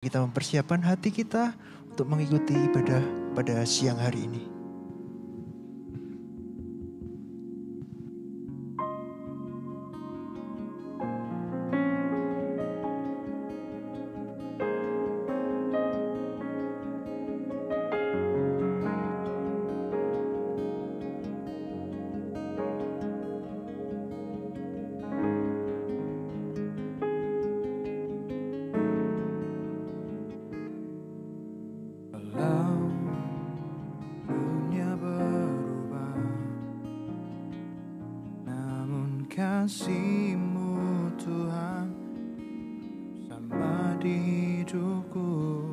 Kita mempersiapkan hati kita untuk mengikuti ibadah pada siang hari ini. Kasih-Mu Tuhan sama di hidupku,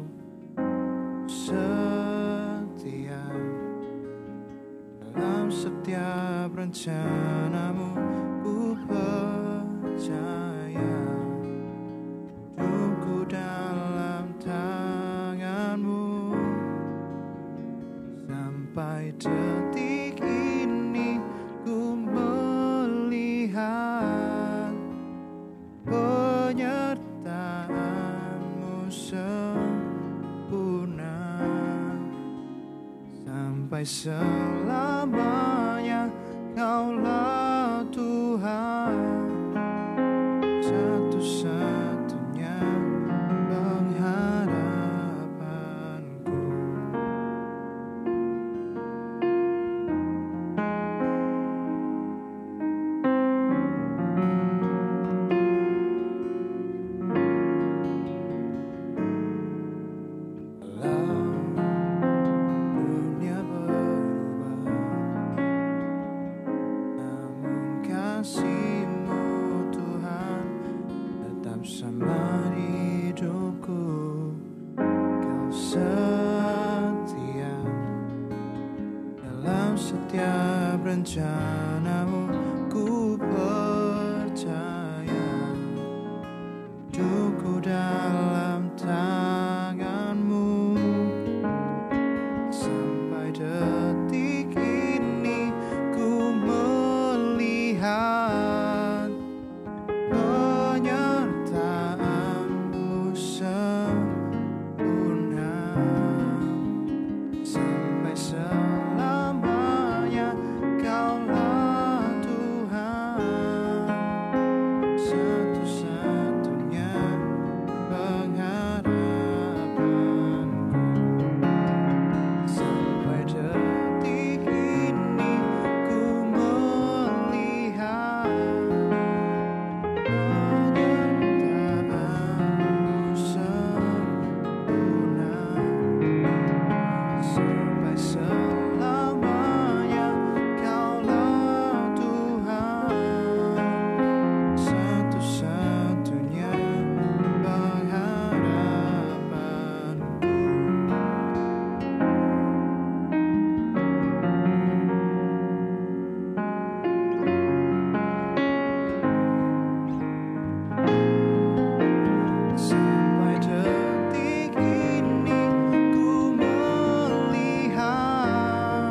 setia dalam setiap rencana-Mu. Ku percaya hidupku dalam tangan-Mu sampai detik ini. Ku melihat penyertaan-Mu sempurna sampai selamanya. Kaulah Tuhan, satu-satunya pengharapanku. Kasih-Mu Tuhan tetap sama di hidupku. Kau setia dalam setiap rencana-Mu. Ku percaya hidupku dalam tangan-Mu sampai detik ini. Ku melihat penyertaan-Mu sempurna sampai selamanya. Kaulah Tuhan, satu-satunya pengharapanku sampai detik ini. Ku melihat penyertaan-Mu sempurna sampai selamanya. Kaulah Tuhan, satu-satunya pengharapanku. Sampai detik ini ku melihat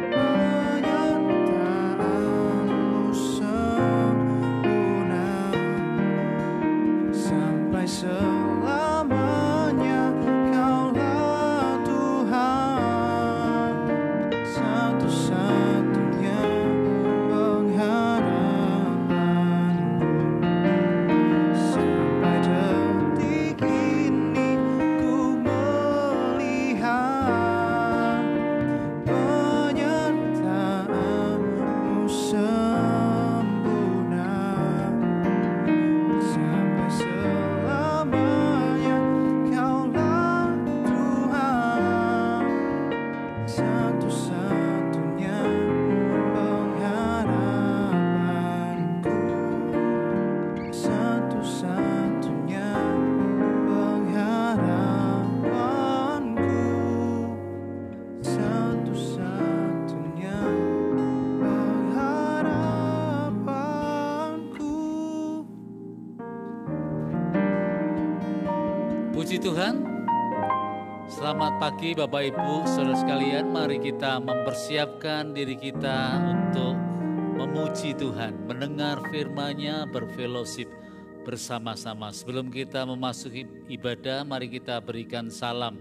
penyertaan-Mu sempurna sampai selamanya. Kaulah Tuhan, satu-satunya pengharapanku. Sampai detik ini ku melihat penyertaan-Mu sempurna sampai selamanya. Kaulah Tuhan, satu-satunya pengharapanku, satu-satunya pengharapanku, satu-satunya pengharapanku. Puji Tuhan. Selamat pagi Bapak Ibu, saudara sekalian. Mari kita mempersiapkan diri kita untuk memuji Tuhan, mendengar firman-Nya, berfellowship bersama-sama. Sebelum kita memasuki ibadah, mari kita berikan salam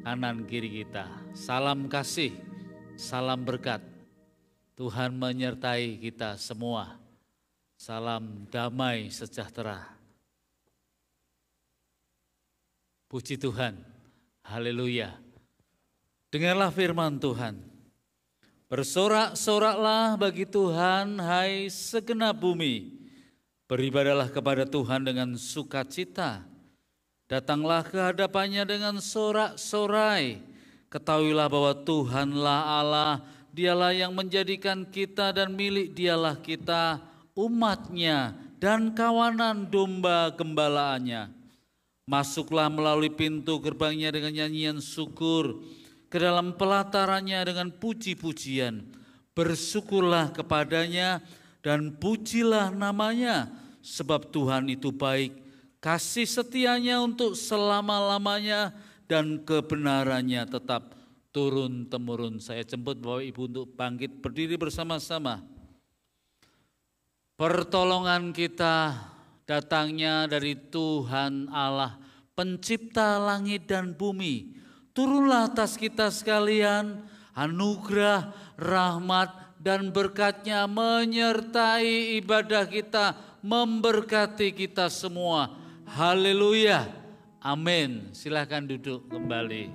kanan kiri kita. Salam kasih, salam berkat. Tuhan menyertai kita semua. Salam damai sejahtera. Puji Tuhan. Haleluya. Dengarlah firman Tuhan. Bersorak-soraklah bagi Tuhan, hai segenap bumi. Beribadahlah kepada Tuhan dengan sukacita. Datanglah ke hadapannya dengan sorak-sorai. Ketahuilah bahwa Tuhanlah Allah, Dialah yang menjadikan kita dan milik Dialah kita, umatnya dan kawanan domba gembalaannya. Masuklah melalui pintu gerbangnya dengan nyanyian syukur, ke dalam pelatarannya dengan puji-pujian. Bersyukurlah kepadanya dan pujilah namanya, sebab Tuhan itu baik, kasih setianya untuk selama-lamanya dan kebenarannya tetap turun-temurun. Saya jemput Bapak Ibu untuk bangkit berdiri bersama-sama. Pertolongan kita datangnya dari Tuhan Allah, pencipta langit dan bumi. Turunlah atas kita sekalian, anugerah, rahmat, dan berkat-Nya menyertai ibadah kita, memberkati kita semua. Haleluya, amin. Silakan duduk kembali.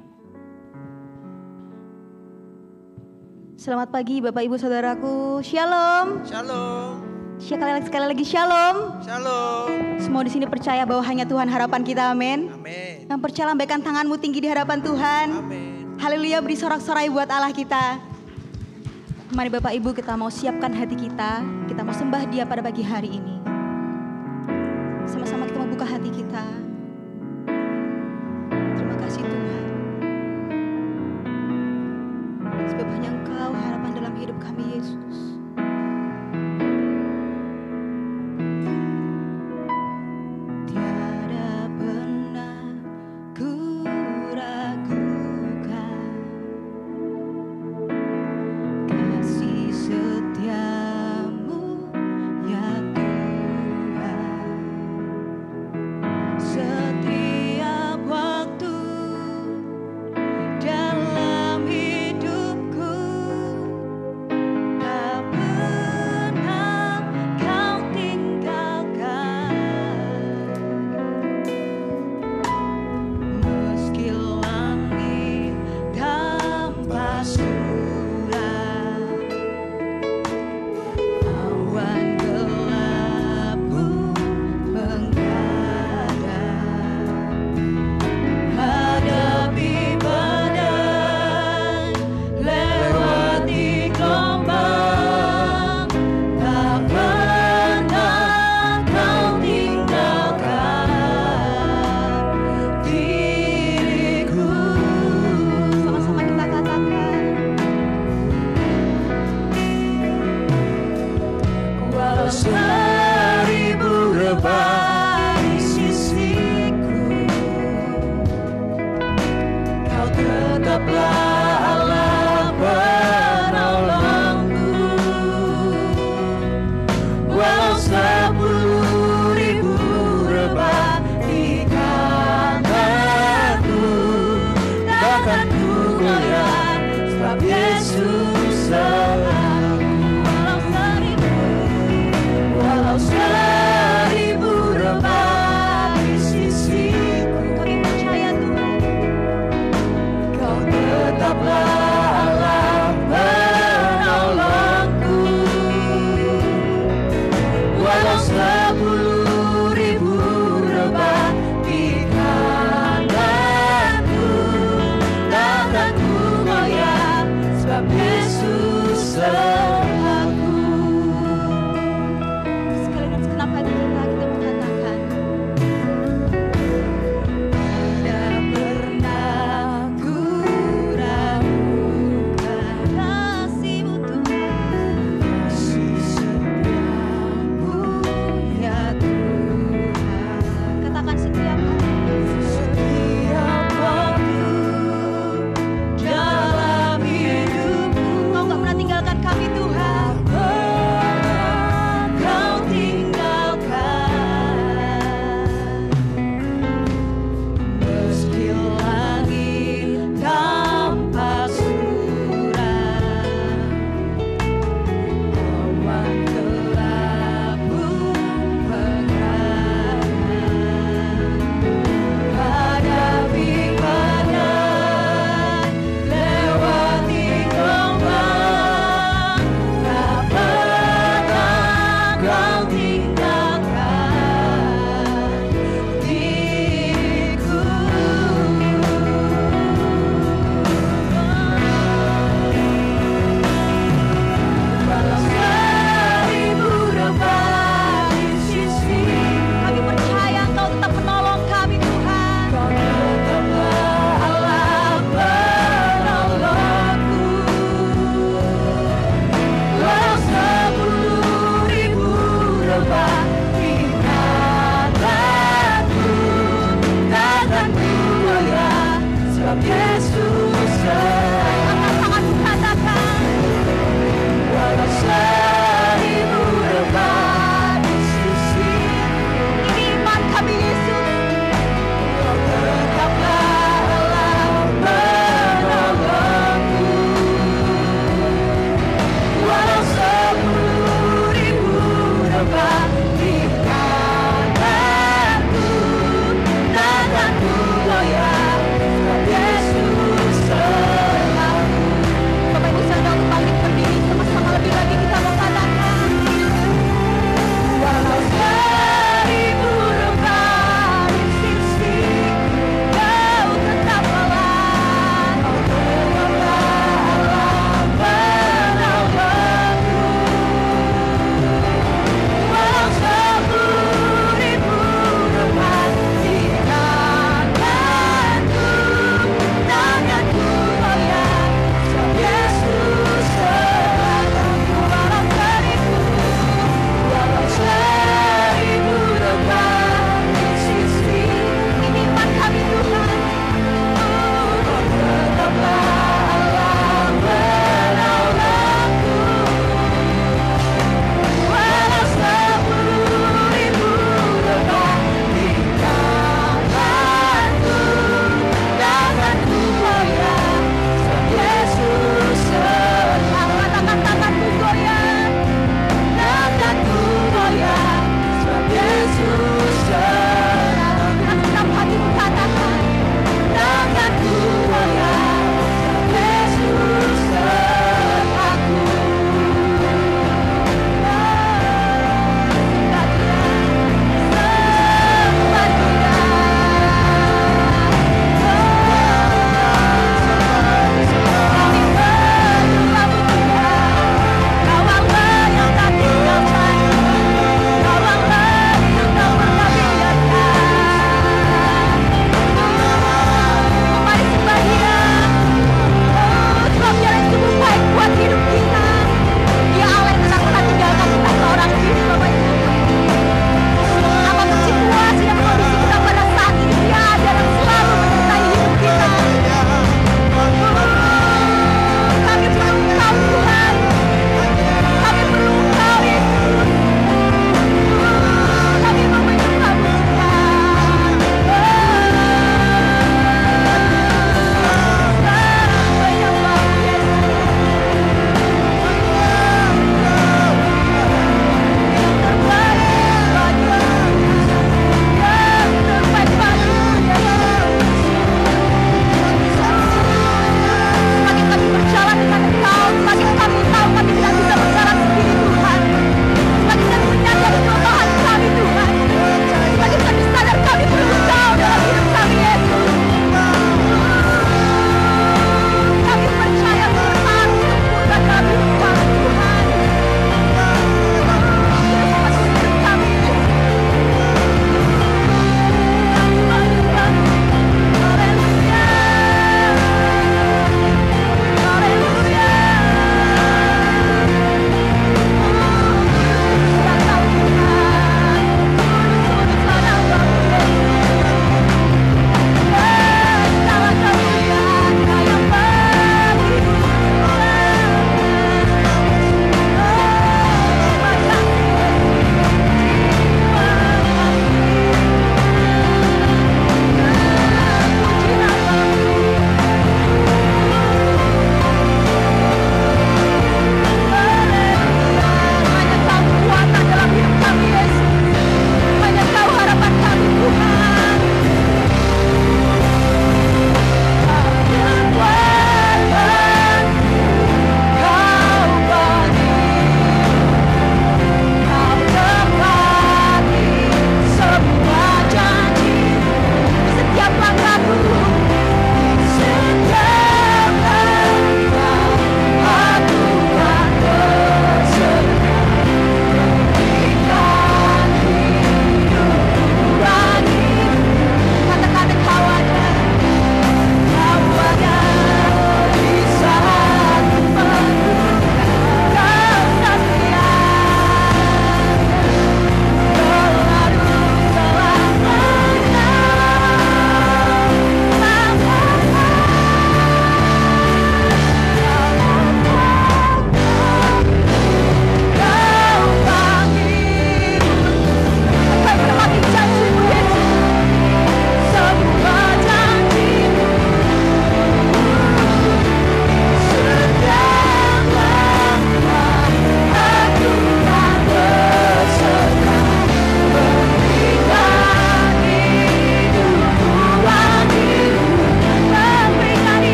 Selamat pagi Bapak Ibu Saudaraku, Shalom. Shalom. Sekali lagi Shalom. Shalom. Semua di sini percaya bahwa hanya Tuhan harapan kita, amin. Amin. Yang percaya lambaikan tanganmu tinggi di hadapan Tuhan. Amin. Haleluya, beri sorak-sorai buat Allah kita. Mari Bapak Ibu kita mau siapkan hati kita mau sembah Dia pada pagi hari ini. Sama-sama kita mau buka hati kita. Terima kasih Tuhan. Sebab hanya Engkau harapan dalam hidup kami, Yesus. Tiada pernah ku ragukan kasih setiamu, ya Tuhan.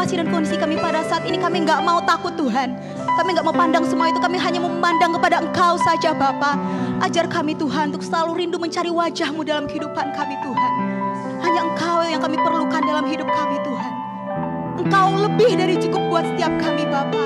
situasi dan kondisi kami pada saat ini, kami nggak mau takut Tuhan. Kami nggak mau pandang semua itu, kami hanya memandang kepada Engkau saja Bapa. Ajar kami Tuhan untuk selalu rindu mencari wajah-Mu dalam kehidupan kami Tuhan. Hanya Engkau yang kami perlukan dalam hidup kami Tuhan. Engkau lebih dari cukup buat setiap kami Bapa.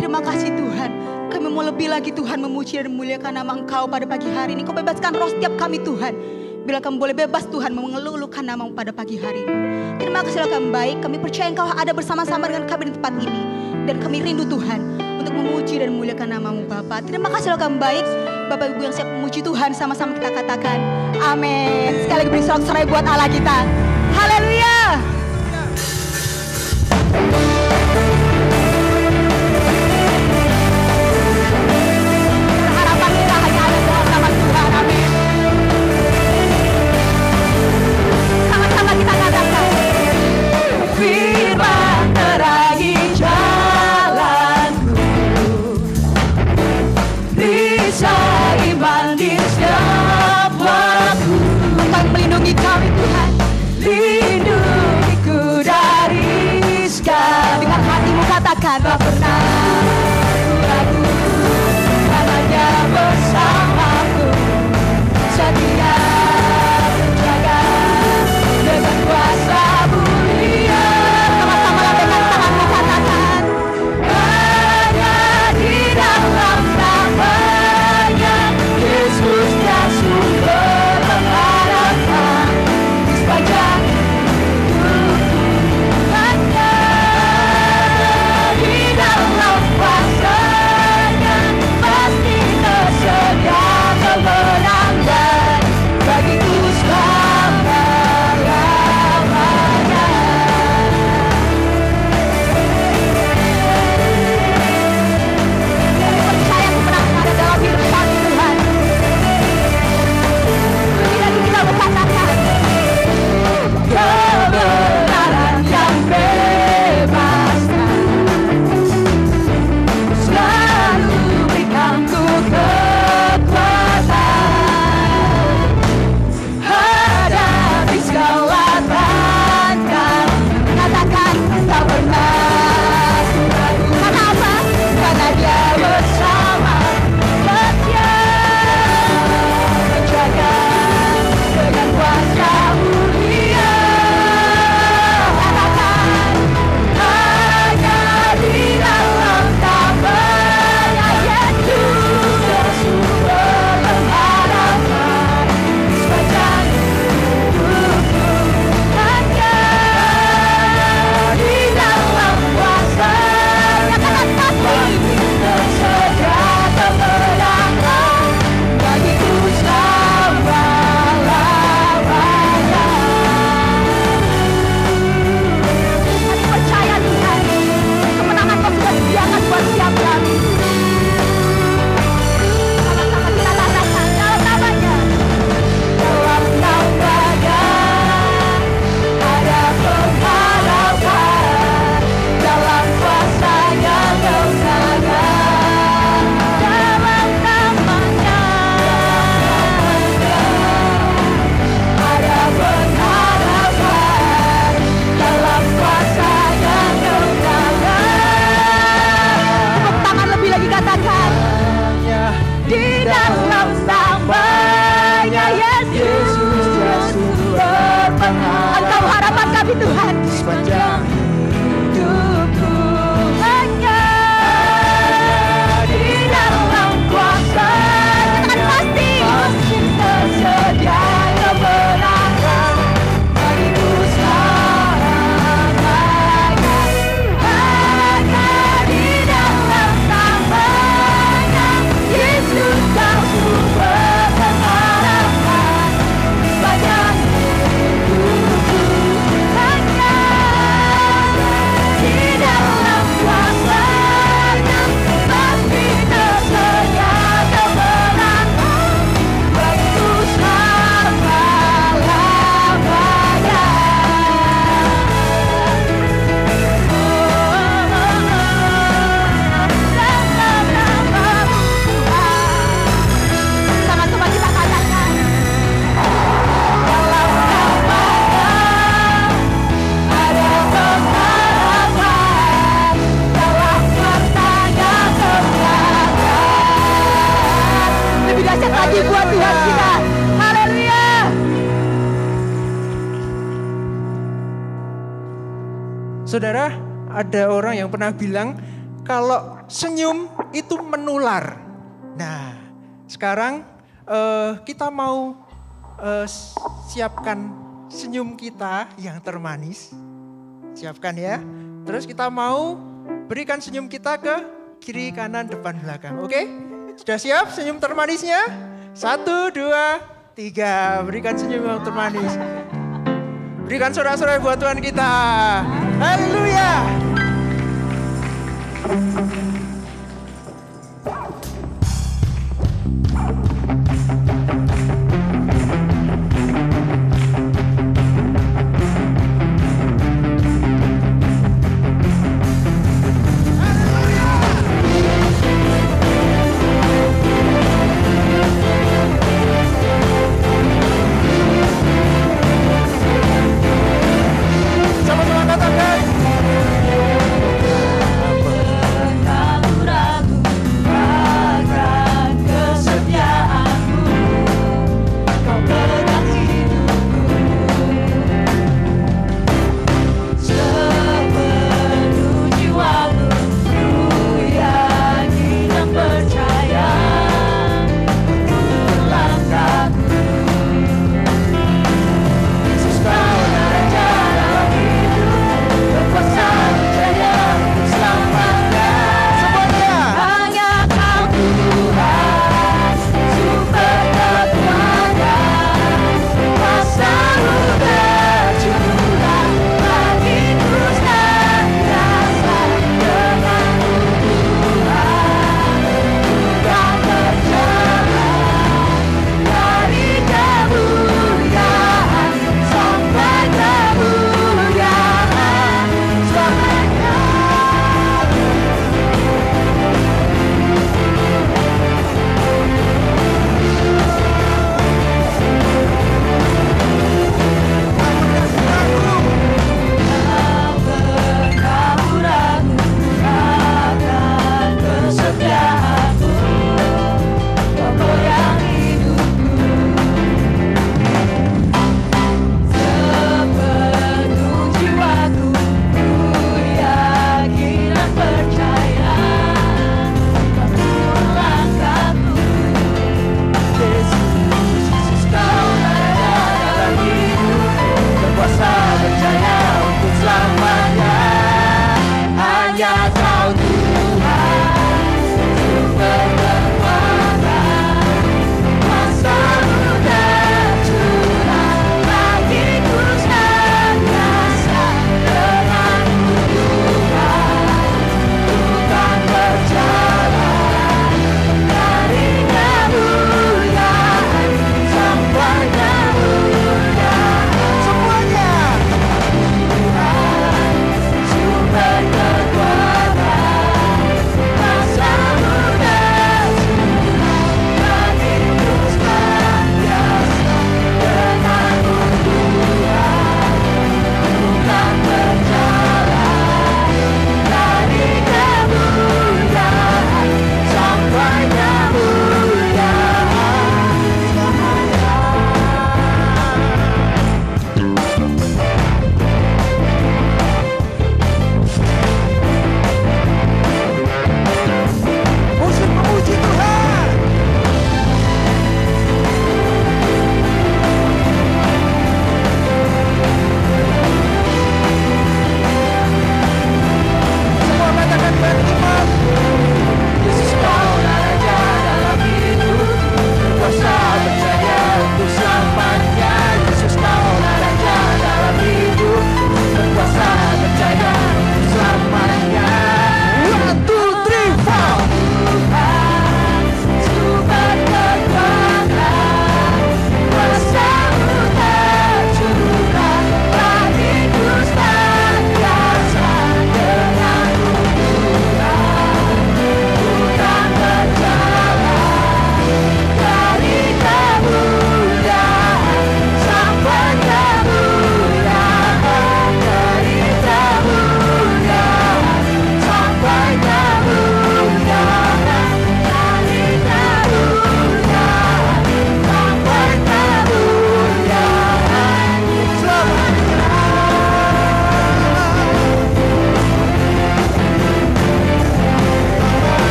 Terima kasih Tuhan. Kami mau lebih lagi Tuhan memuji dan memuliakan nama Engkau pada pagi hari ini. Kau bebaskan roh setiap kami Tuhan. Bila kami boleh bebas Tuhan mengeluhkan nama-Mu pada pagi hari ini. Terima kasih kami baik. Kami percaya Engkau ada bersama-sama dengan kami di tempat ini. Dan kami rindu Tuhan untuk memuji dan memuliakan nama-Mu Bapa. Terima kasih kami baik. Bapak Ibu yang siap memuji Tuhan, sama-sama kita katakan amin. Sekali lagi beri sorak-sorai buat Allah kita. Haleluya. Harapan kita hanya ada dalam nama Tuhan. Amin. Sama-sama kita katakan. Firman terangi jalanku, risau iman di setiap waktu. Engkau melindungi kami Tuhan. Tuhan kita. Haleluya. Saudara, ada orang yang pernah bilang kalau senyum itu menular. Nah, sekarang kita mau siapkan senyum kita yang termanis. Siapkan ya. Terus kita mau berikan senyum kita ke kiri, kanan, depan, belakang. Oke? Sudah siap senyum termanisnya? 1, 2, 3. Berikan senyum yang termanis. Berikan sorak-sorai buat Tuhan kita. Haleluya. Sama-sama katakan. Ragu-ragu akan kesetiaan.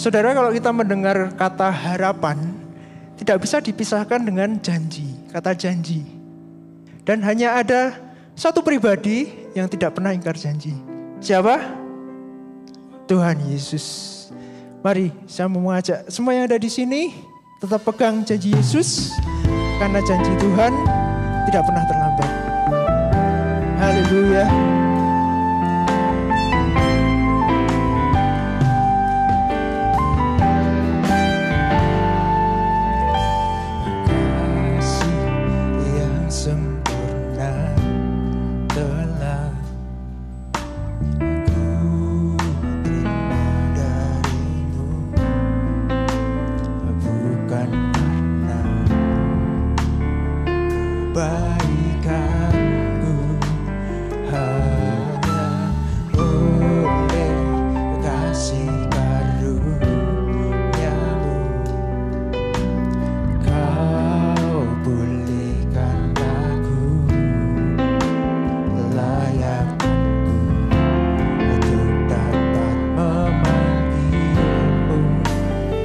Saudara, kalau kita mendengar kata harapan, tidak bisa dipisahkan dengan janji, kata janji. Dan hanya ada satu pribadi yang tidak pernah ingkar janji. Siapa? Tuhan Yesus. Mari saya mau mengajak semua yang ada di sini tetap pegang janji Yesus, karena janji Tuhan tidak pernah terlambat. Haleluya.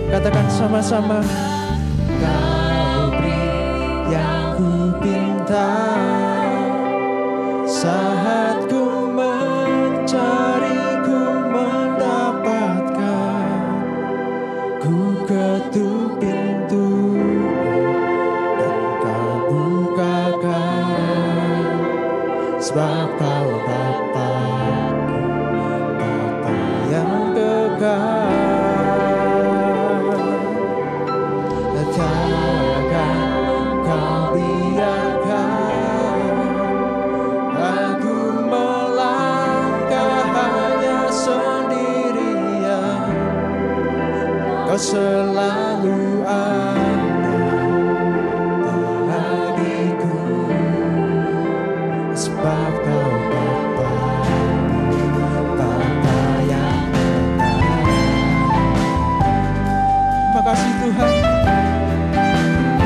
Katakan sama-sama. Kau beri yang ku pinta, saat ku mencari, ku mendapatkan. Ku ketuk pintu dan kau bukakan, sebab kau Bapa, Bapa yang kekal. Takkan kau biarkan aku melangkah hanya sendirian. Kau selalu ada bagiku, sebab kau Bapa, Bapa yang kekal. Terima kasih Tuhan,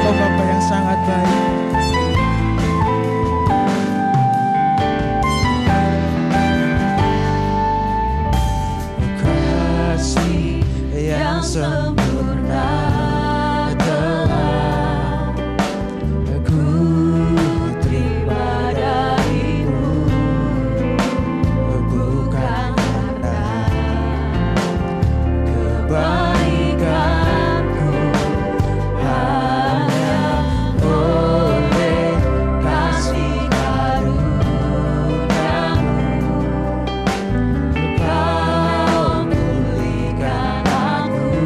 Kau Bapa yang sangat baik. Kasih yang sempurna telah ku terima darimu, bukan karena kebaikanku, hanya oleh kasih karuniamu. Kau pulihkan aku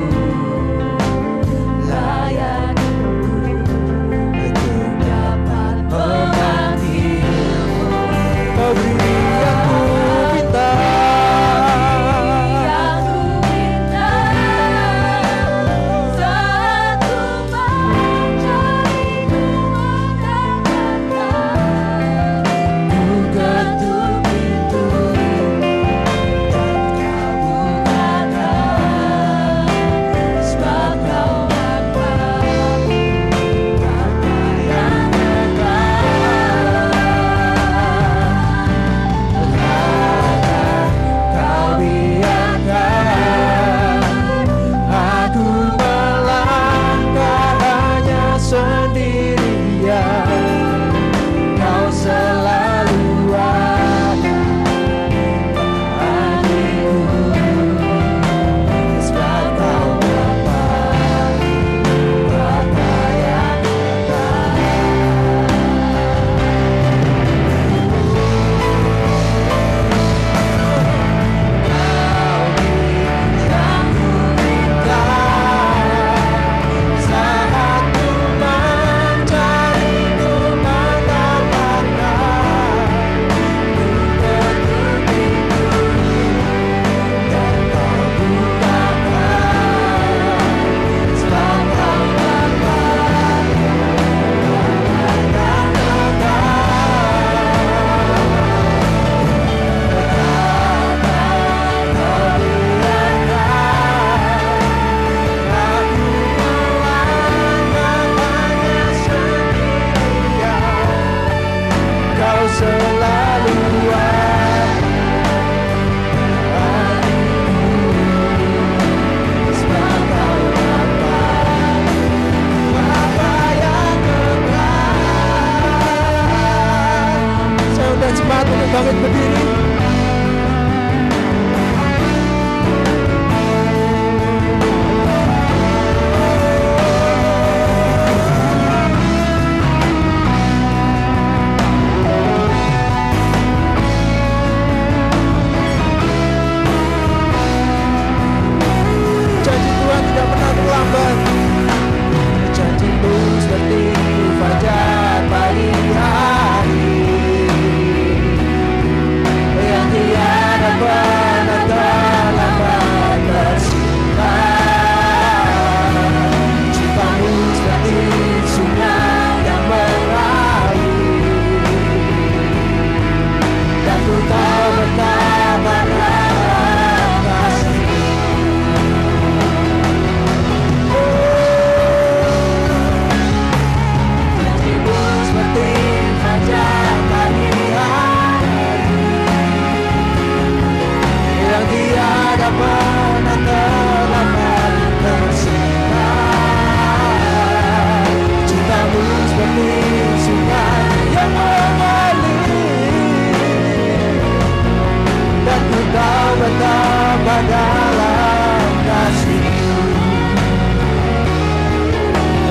betapa dalam kasih-Mu,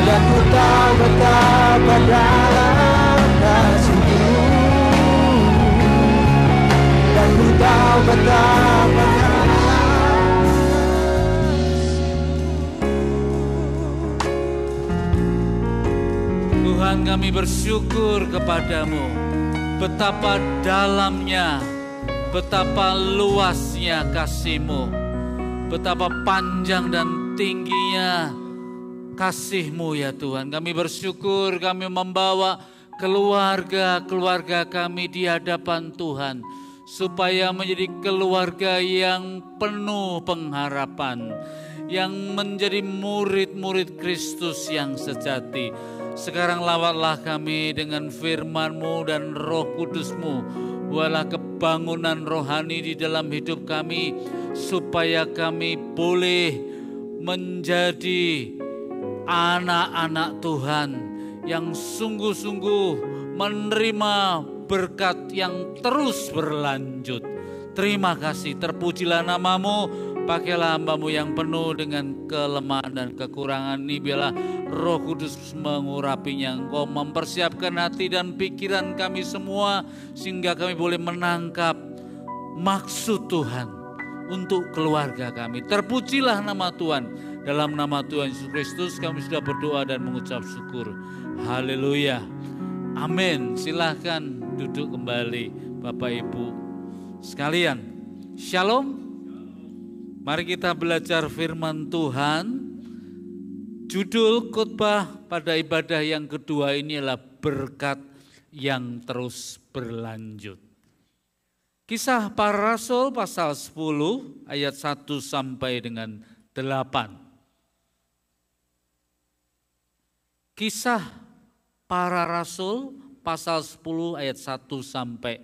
dan ku tahu betapa dalam kasih-Mu, dan ku tahu betapa dalam. Tuhan, kami bersyukur kepadamu, betapa dalamnya, betapa luasnya kasih-Mu, betapa panjang dan tingginya kasih-Mu ya Tuhan. Kami bersyukur kami membawa keluarga-keluarga kami di hadapan Tuhan, supaya menjadi keluarga yang penuh pengharapan, yang menjadi murid-murid Kristus yang sejati. Sekarang lawatlah kami dengan firman-Mu dan Roh Kudus-Mu. Buatlah kebangunan rohani di dalam hidup kami, supaya kami boleh menjadi anak-anak Tuhan yang sungguh-sungguh menerima berkat yang terus berlanjut. Terima kasih, terpujilah nama-Mu. Pakailah hamba-Mu yang penuh dengan kelemahan dan kekurangan ini. Biarlah Roh Kudus mengurapinya. Engkau mempersiapkan hati dan pikiran kami semua, sehingga kami boleh menangkap maksud Tuhan untuk keluarga kami. Terpujilah nama Tuhan. Dalam nama Tuhan Yesus Kristus kami sudah berdoa dan mengucap syukur. Haleluya. Amin. Silahkan duduk kembali Bapak Ibu sekalian. Shalom. Mari kita belajar firman Tuhan. Judul khotbah pada ibadah yang kedua ini adalah berkat yang terus berlanjut. Kisah para Rasul pasal 10 ayat 1 sampai dengan 8. Kisah para Rasul pasal 10 ayat 1 sampai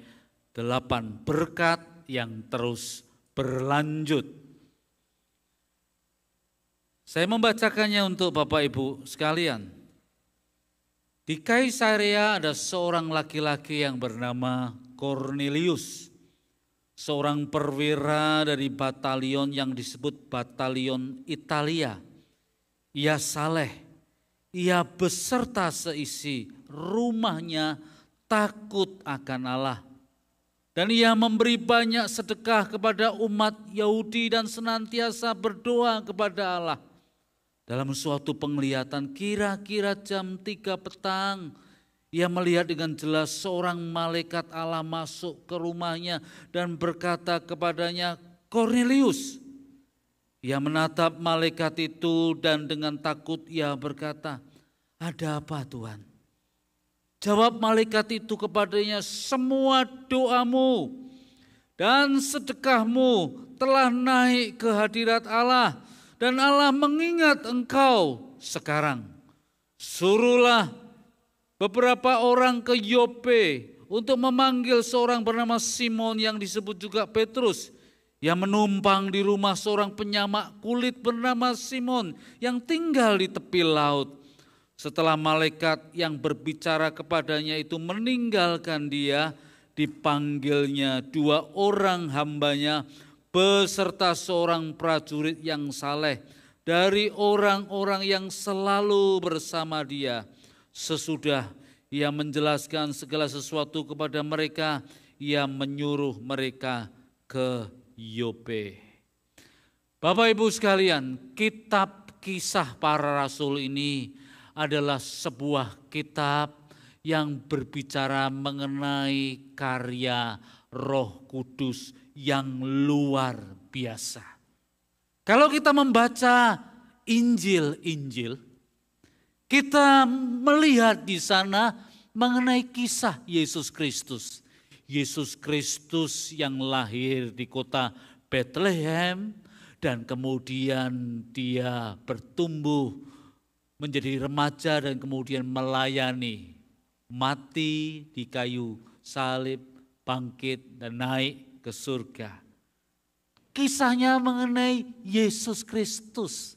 8. Berkat yang terus berlanjut. Saya membacakannya untuk Bapak Ibu sekalian. Di Kaisarea ada seorang laki-laki yang bernama Kornelius, seorang perwira dari batalion yang disebut Batalion Italia. Ia saleh, ia beserta seisi rumahnya takut akan Allah. Dan ia memberi banyak sedekah kepada umat Yahudi dan senantiasa berdoa kepada Allah. Dalam suatu penglihatan kira-kira jam 3 petang, ia melihat dengan jelas seorang malaikat Allah masuk ke rumahnya dan berkata kepadanya, Kornelius. Ia menatap malaikat itu dan dengan takut ia berkata, ada apa Tuhan? Jawab malaikat itu kepadanya, semua doamu dan sedekahmu telah naik ke hadirat Allah. Dan Allah mengingat engkau sekarang. Suruhlah beberapa orang ke Yope untuk memanggil seorang bernama Simon yang disebut juga Petrus. Yang menumpang di rumah seorang penyamak kulit bernama Simon yang tinggal di tepi laut. Setelah malaikat yang berbicara kepadanya itu meninggalkan dia, dipanggilnya 2 orang hambanya beserta seorang prajurit yang saleh dari orang-orang yang selalu bersama dia. Sesudah ia menjelaskan segala sesuatu kepada mereka, ia menyuruh mereka ke Yope. Bapak Ibu sekalian, kitab Kisah Para Rasul ini adalah sebuah kitab yang berbicara mengenai karya Roh Kudus yang luar biasa. Kalau kita membaca Injil-Injil, kita melihat di sana mengenai kisah Yesus Kristus. Yesus Kristus yang lahir di kota Bethlehem dan kemudian dia bertumbuh menjadi remaja dan kemudian melayani, mati di kayu salib, bangkit dan naik ke surga. Kisahnya mengenai Yesus Kristus.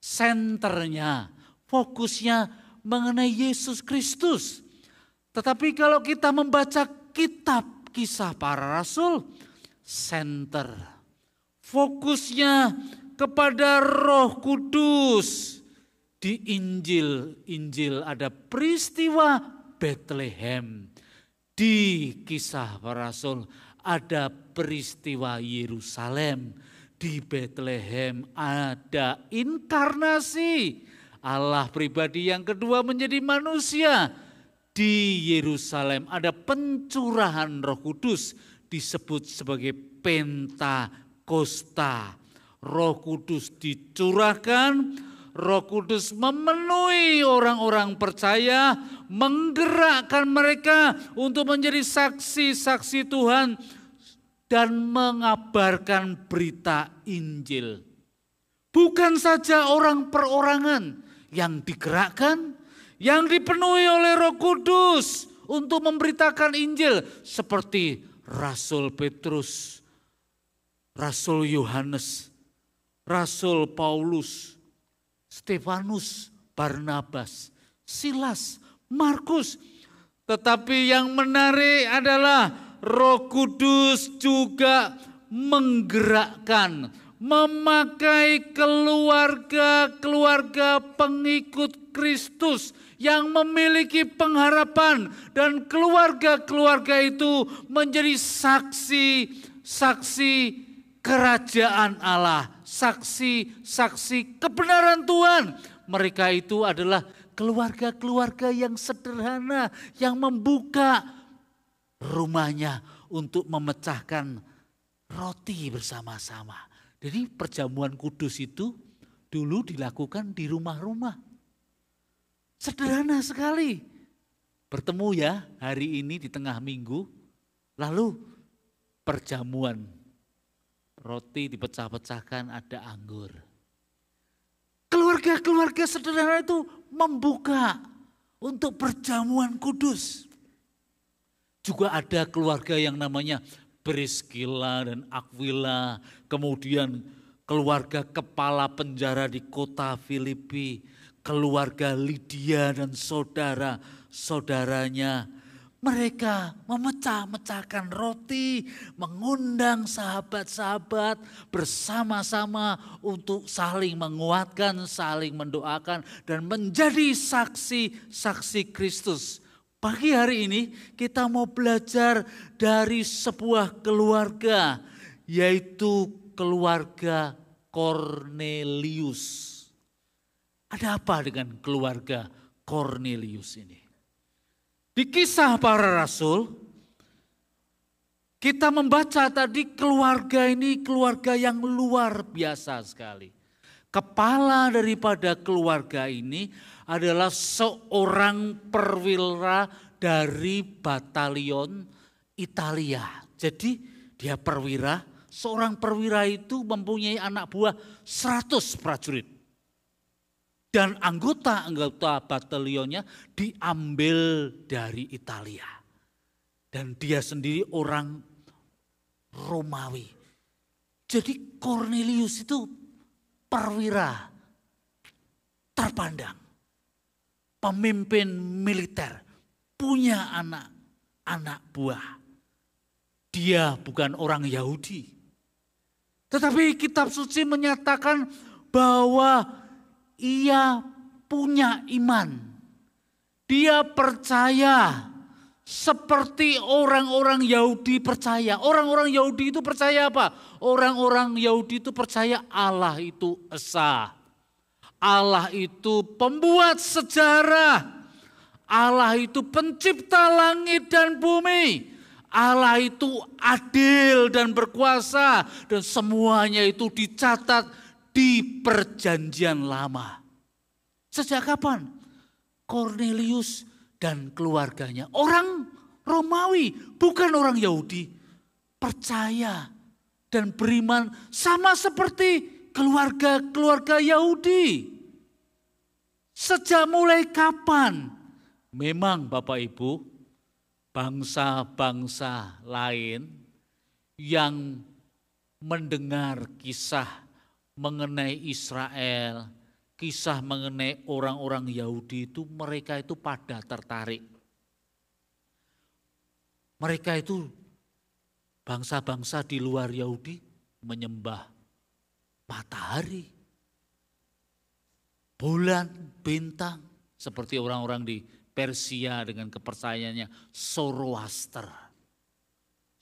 Senternya, fokusnya mengenai Yesus Kristus. Tetapi kalau kita membaca kitab Kisah Para Rasul, senter, fokusnya kepada Roh Kudus. Di Injil ada peristiwa Bethlehem. Di Kisah Para Rasul ada peristiwa Yerusalem. Di Bethlehem ada inkarnasi. Allah pribadi yang kedua menjadi manusia. Di Yerusalem ada pencurahan Roh Kudus, disebut sebagai Pentakosta. Roh Kudus dicurahkan, Roh Kudus memenuhi orang-orang percaya, menggerakkan mereka untuk menjadi saksi-saksi Tuhan dan mengabarkan berita Injil. Bukan saja orang perorangan yang digerakkan, yang dipenuhi oleh Roh Kudus untuk memberitakan Injil seperti Rasul Petrus, Rasul Yohanes, Rasul Paulus, Stefanus, Barnabas, Silas, Markus. Tetapi yang menarik adalah Roh Kudus juga menggerakkan, memakai keluarga-keluarga pengikut Kristus yang memiliki pengharapan, dan keluarga-keluarga itu menjadi saksi-saksi kerajaan Allah, saksi-saksi kebenaran Tuhan. Mereka itu adalah keluarga-keluarga yang sederhana, yang membuka rumahnya untuk memecahkan roti bersama-sama. Jadi perjamuan kudus itu dulu dilakukan di rumah-rumah. Sederhana sekali. Bertemu ya hari ini di tengah minggu, lalu perjamuan. Roti dipecah-pecahkan, ada anggur. Keluarga-keluarga sederhana itu membuka untuk perjamuan kudus. Juga ada keluarga yang namanya Priscilla dan Aquila, kemudian keluarga kepala penjara di kota Filipi, keluarga Lydia dan saudara-saudaranya. Mereka memecah-mecahkan roti, mengundang sahabat-sahabat bersama-sama untuk saling menguatkan, saling mendoakan, dan menjadi saksi-saksi Kristus. Pagi hari ini kita mau belajar dari sebuah keluarga, yaitu keluarga Kornelius. Ada apa dengan keluarga Kornelius ini? Di Kisah Para Rasul, kita membaca tadi keluarga ini keluarga yang luar biasa sekali. Kepala daripada keluarga ini adalah seorang perwira dari batalion Italia. Jadi dia perwira, seorang perwira itu mempunyai anak buah 100 prajurit. Dan anggota-anggota batalionnya diambil dari Italia. Dan dia sendiri orang Romawi. Jadi Kornelius itu perwira terpandang. Pemimpin militer, punya anak buah. Dia bukan orang Yahudi. Tetapi kitab suci menyatakan bahwa ia punya iman. Dia percaya seperti orang-orang Yahudi percaya. Orang-orang Yahudi itu percaya apa? Orang-orang Yahudi itu percaya Allah itu esa. Allah itu pembuat sejarah. Allah itu pencipta langit dan bumi. Allah itu adil dan berkuasa. Dan semuanya itu dicatat di perjanjian lama. Sejak kapan? Kornelius dan keluarganya, orang Romawi, bukan orang Yahudi, percaya dan beriman sama seperti keluarga-keluarga Yahudi. Sejak mulai kapan? Memang Bapak Ibu, bangsa-bangsa lain yang mendengar kisah mengenai Israel, kisah mengenai orang-orang Yahudi itu, mereka itu pada tertarik. Mereka itu bangsa-bangsa di luar Yahudi menyembah matahari, bulan, bintang, seperti orang-orang di Persia dengan kepercayaannya Zoroaster.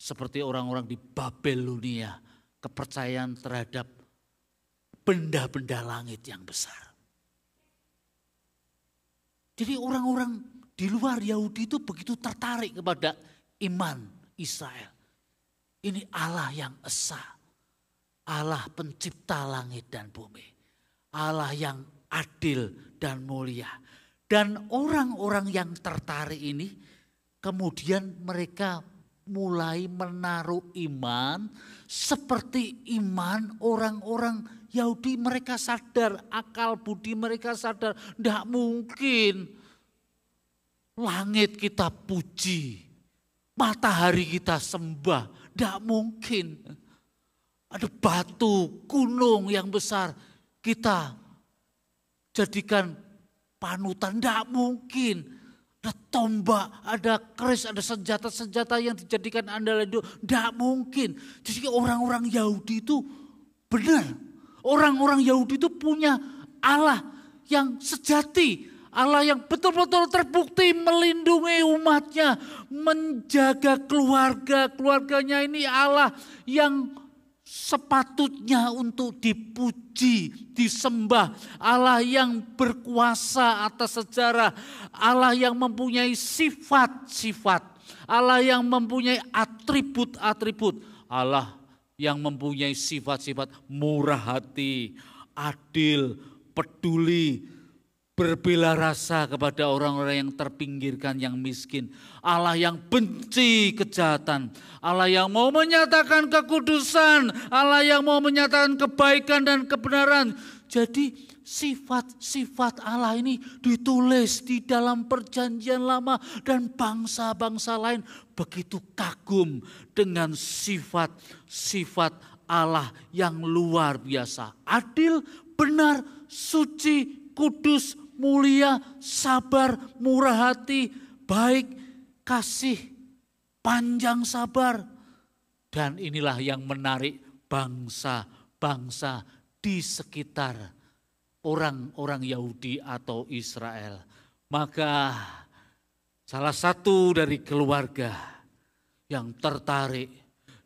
Seperti orang-orang di Babelonia, kepercayaan terhadap benda-benda langit yang besar. Jadi orang-orang di luar Yahudi itu begitu tertarik kepada iman Israel. Ini Allah yang esa, Allah pencipta langit dan bumi, Allah yang adil dan mulia. Dan orang-orang yang tertarik ini kemudian mereka mulai menaruh iman seperti iman orang-orang Yahudi. Mereka sadar, akal budi mereka sadar, tidak mungkin langit kita puji, matahari kita sembah, tidak mungkin. Ada batu, gunung yang besar kita jadikan panutan, tidak mungkin. Ada tombak, ada keris, ada senjata-senjata yang dijadikan andalan itu, tidak mungkin. Jadi orang-orang Yahudi itu benar. Orang-orang Yahudi itu punya Allah yang sejati. Allah yang betul-betul terbukti melindungi umatnya. Menjaga keluarganya ini Allah yang sepatutnya untuk dipuji, disembah. Allah yang berkuasa atas sejarah. Allah yang mempunyai sifat-sifat. Allah yang mempunyai atribut-atribut. Allah yang mempunyai sifat-sifat murah hati, adil, peduli, berbela rasa kepada orang-orang yang terpinggirkan, yang miskin. Allah yang benci kejahatan. Allah yang mau menyatakan kekudusan. Allah yang mau menyatakan kebaikan dan kebenaran. Jadi sifat-sifat Allah ini ditulis di dalam perjanjian lama. Dan bangsa-bangsa lain begitu kagum dengan sifat-sifat Allah yang luar biasa. Adil, benar, suci, kudus, mulia, sabar, murah hati, baik, kasih, panjang sabar. Dan inilah yang menarik bangsa-bangsa di sekitar orang-orang Yahudi atau Israel. Maka salah satu dari keluarga yang tertarik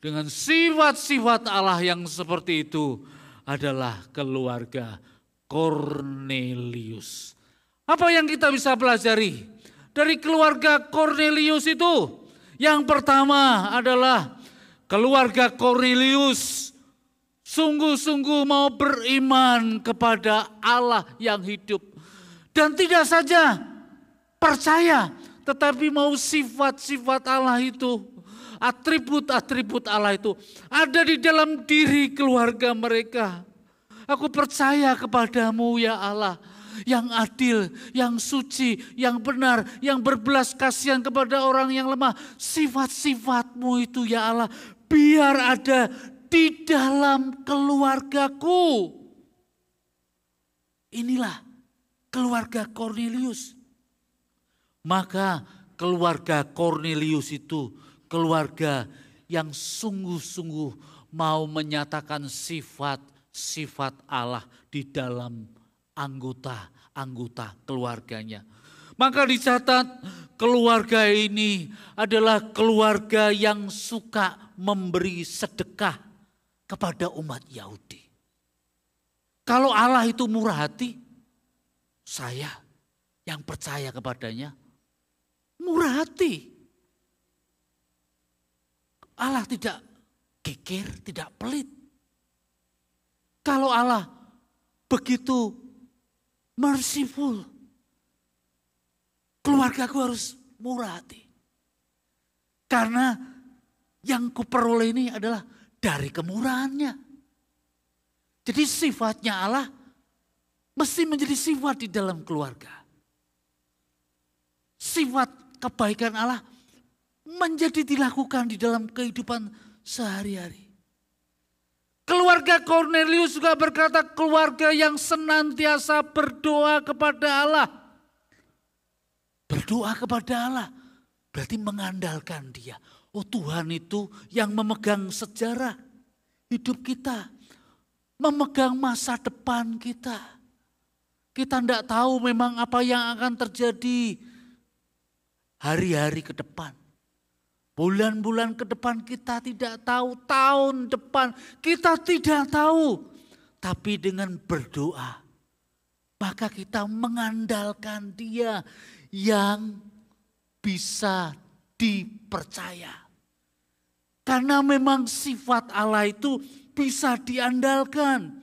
dengan sifat-sifat Allah yang seperti itu adalah keluarga Kornelius. Apa yang kita bisa pelajari dari keluarga Kornelius itu? Yang pertama adalah keluarga Kornelius sungguh-sungguh mau beriman kepada Allah yang hidup. Dan tidak saja percaya, tetapi mau sifat-sifat Allah itu, atribut-atribut Allah itu ada di dalam diri keluarga mereka. Aku percaya kepadamu ya Allah, yang adil, yang suci, yang benar, yang berbelas kasihan kepada orang yang lemah. Sifat-sifatmu itu ya Allah, biar ada di dalam keluargaku. Inilah keluarga Kornelius. Maka keluarga Kornelius itu keluarga yang sungguh-sungguh mau menyatakan sifat-sifat Allah di dalam anggota keluarganya. Maka dicatat keluarga ini adalah keluarga yang suka memberi sedekah kepada umat Yahudi. Kalau Allah itu murah hati, saya yang percaya kepadanya murah hati. Allah tidak geger, tidak pelit. Kalau Allah begitu merciful, keluargaku harus murah hati. Karena yang kuperoleh ini adalah dari kemurahannya. Jadi sifatnya Allah mesti menjadi sifat di dalam keluarga. Sifat kebaikan Allah menjadi dilakukan di dalam kehidupan sehari-hari. Keluarga Kornelius juga berkata keluarga yang senantiasa berdoa kepada Allah. Berdoa kepada Allah berarti mengandalkan Dia. Oh, Tuhan itu yang memegang sejarah hidup kita. memegang masa depan kita. Kita tidak tahu memang apa yang akan terjadi hari-hari ke depan. Bulan-bulan ke depan kita tidak tahu, tahun depan kita tidak tahu. Tapi dengan berdoa, maka kita mengandalkan Dia yang bisa dipercaya. Karena memang sifat Allah itu bisa diandalkan.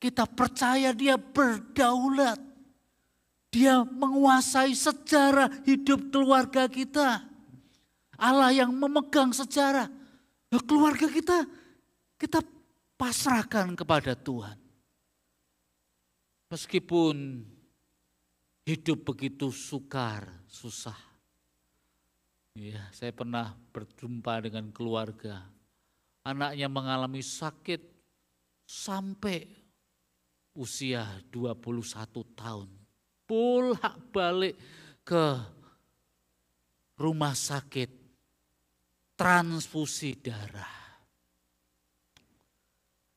Kita percaya Dia berdaulat. Dia menguasai sejarah hidup keluarga kita. Allah yang memegang sejarah. Keluarga kita pasrahkan kepada Tuhan. Meskipun hidup begitu sukar, susah. Ya, saya pernah berjumpa dengan keluarga. Anaknya mengalami sakit sampai usia 21 tahun. Bolak-balik ke rumah sakit, transfusi darah.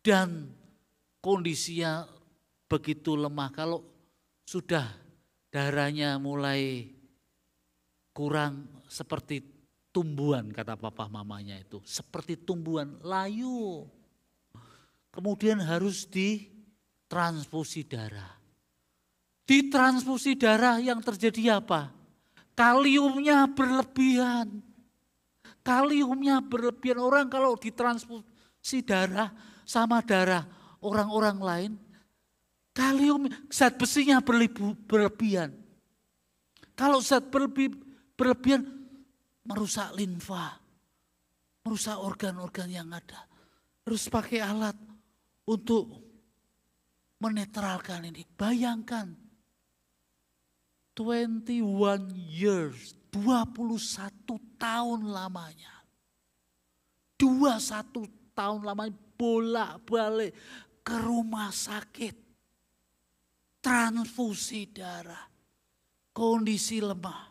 Dan kondisinya begitu lemah, kalau sudah darahnya mulai kurang seperti tumbuhan, kata papa mamanya itu. Seperti tumbuhan layu. Kemudian harus ditransfusi darah. Di transfusi darah yang terjadi apa? Kaliumnya berlebihan. Kaliumnya berlebihan. Orang kalau ditransfusi darah sama darah orang-orang lain, kalium, zat besinya berlebihan. Kalau zat berlebihan merusak limfa, merusak organ-organ yang ada. Harus pakai alat untuk menetralkan ini. Bayangkan 21 years, 21 tahun lamanya. 21 tahun lamanya bolak-balik ke rumah sakit. Transfusi darah. Kondisi lemah.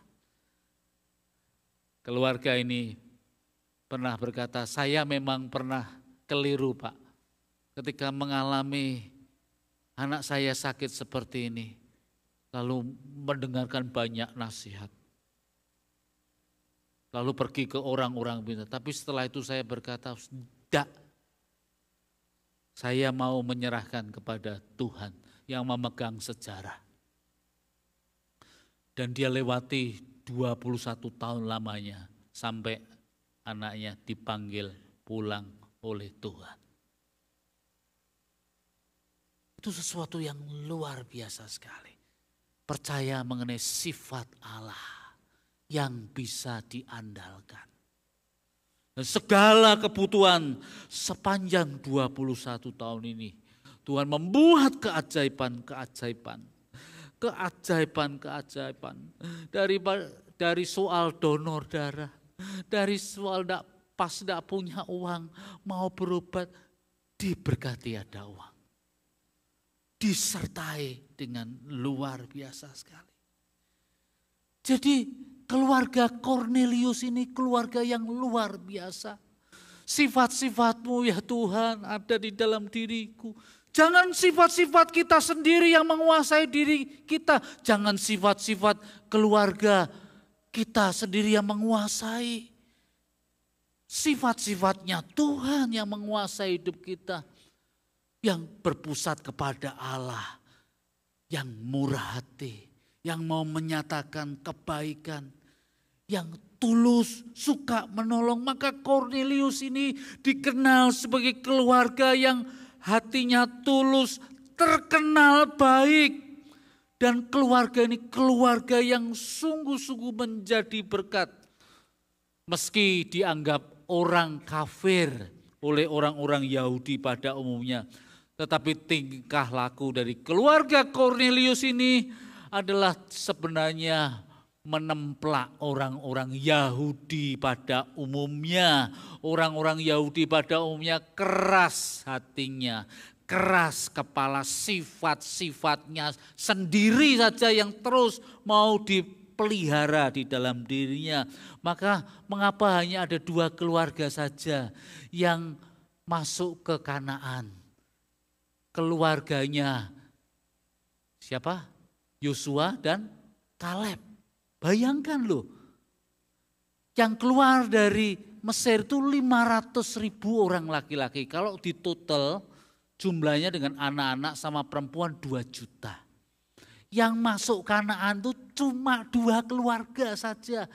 Keluarga ini pernah berkata, saya memang pernah keliru Pak. Ketika mengalami anak saya sakit seperti ini. Lalu mendengarkan banyak nasihat. Lalu pergi ke orang-orang pintar. Tapi setelah itu saya berkata, tidak. Saya mau menyerahkan kepada Tuhan yang memegang sejarah. Dan dia lewati 21 tahun lamanya sampai anaknya dipanggil pulang oleh Tuhan. Itu sesuatu yang luar biasa sekali. Percaya mengenai sifat Allah yang bisa diandalkan. Dan segala kebutuhan sepanjang 21 tahun ini, Tuhan membuat keajaiban-keajaiban. Keajaiban-keajaiban. Dari soal donor darah, dari soal tidak punya uang, mau berobat, diberkati ada uang. Disertai dengan luar biasa sekali. Jadi keluarga Kornelius ini keluarga yang luar biasa. Sifat-sifatmu ya Tuhan ada di dalam diriku. Jangan sifat-sifat kita sendiri yang menguasai diri kita. Jangan sifat-sifat keluarga kita sendiri yang menguasai. Sifat-sifatnya Tuhan yang menguasai hidup kita. Yang berpusat kepada Allah. Yang murah hati. Yang mau menyatakan kebaikan. Yang tulus, suka menolong. Maka Kornelius ini dikenal sebagai keluarga yang hatinya tulus, terkenal baik. Dan keluarga ini keluarga yang sungguh-sungguh menjadi berkat. Meski dianggap orang kafir oleh orang-orang Yahudi pada umumnya. Tetapi tingkah laku dari keluarga Kornelius ini adalah sebenarnya menemplak orang-orang Yahudi pada umumnya. Orang-orang Yahudi pada umumnya keras hatinya, keras kepala, sifat-sifatnya sendiri saja yang terus mau dipelihara di dalam dirinya. Maka mengapa hanya ada 2 keluarga saja yang masuk ke Kanaan? keluarganya siapa? Yosua dan Kaleb. Bayangkan loh, yang keluar dari Mesir itu 500.000 orang laki-laki. Kalau di total jumlahnya dengan anak-anak sama perempuan 2 juta. Yang masuk Kanaan itu cuma 2 keluarga saja.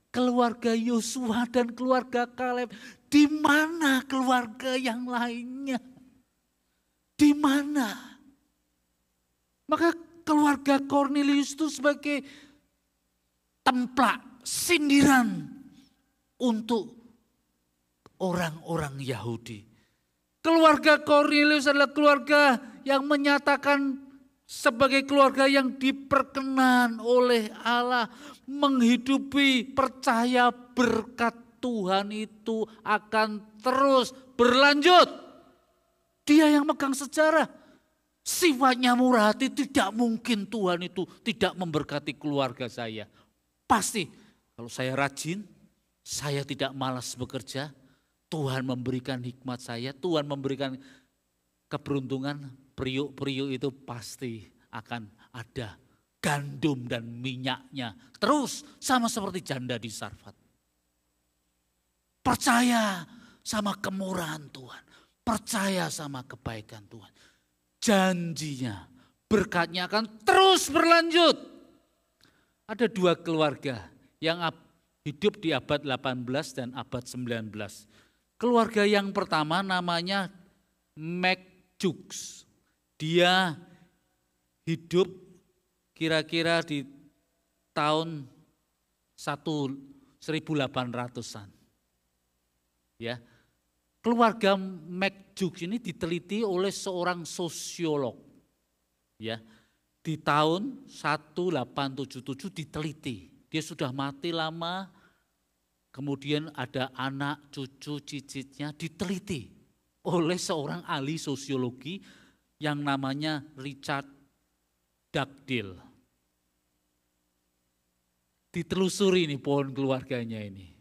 Keluarga Yosua dan keluarga Kaleb. Di mana keluarga yang lainnya? Di mana? Maka keluarga Kornelius itu sebagai templak, sindiran untuk orang-orang Yahudi. Keluarga Kornelius adalah keluarga yang menyatakan sebagai keluarga yang diperkenan oleh Allah, menghidupi percaya berkat Tuhan itu akan terus berlanjut. Dia yang megang sejarah. Sifatnya murah hati, tidak mungkin Tuhan itu tidak memberkati keluarga saya. Pasti kalau saya rajin, saya tidak malas bekerja, Tuhan memberikan hikmat saya, Tuhan memberikan keberuntungan, periuk-periuk itu pasti akan ada gandum dan minyaknya. Terus sama seperti janda di Sarfat. Percaya sama kemurahan Tuhan, percaya sama kebaikan Tuhan. Janjinya, berkatnya akan terus berlanjut. Ada 2 keluarga yang hidup di abad 18 dan abad 19. Keluarga yang pertama namanya McJukes. Dia hidup kira-kira di tahun 1800-an. Ya. Keluarga McJukes ini diteliti oleh seorang sosiolog. Ya. Di tahun 1877 diteliti. Dia sudah mati lama, kemudian ada anak, cucu, cicitnya diteliti oleh seorang ahli sosiologi yang namanya Richard Dugdale. Ditelusuri ini pohon keluarganya ini.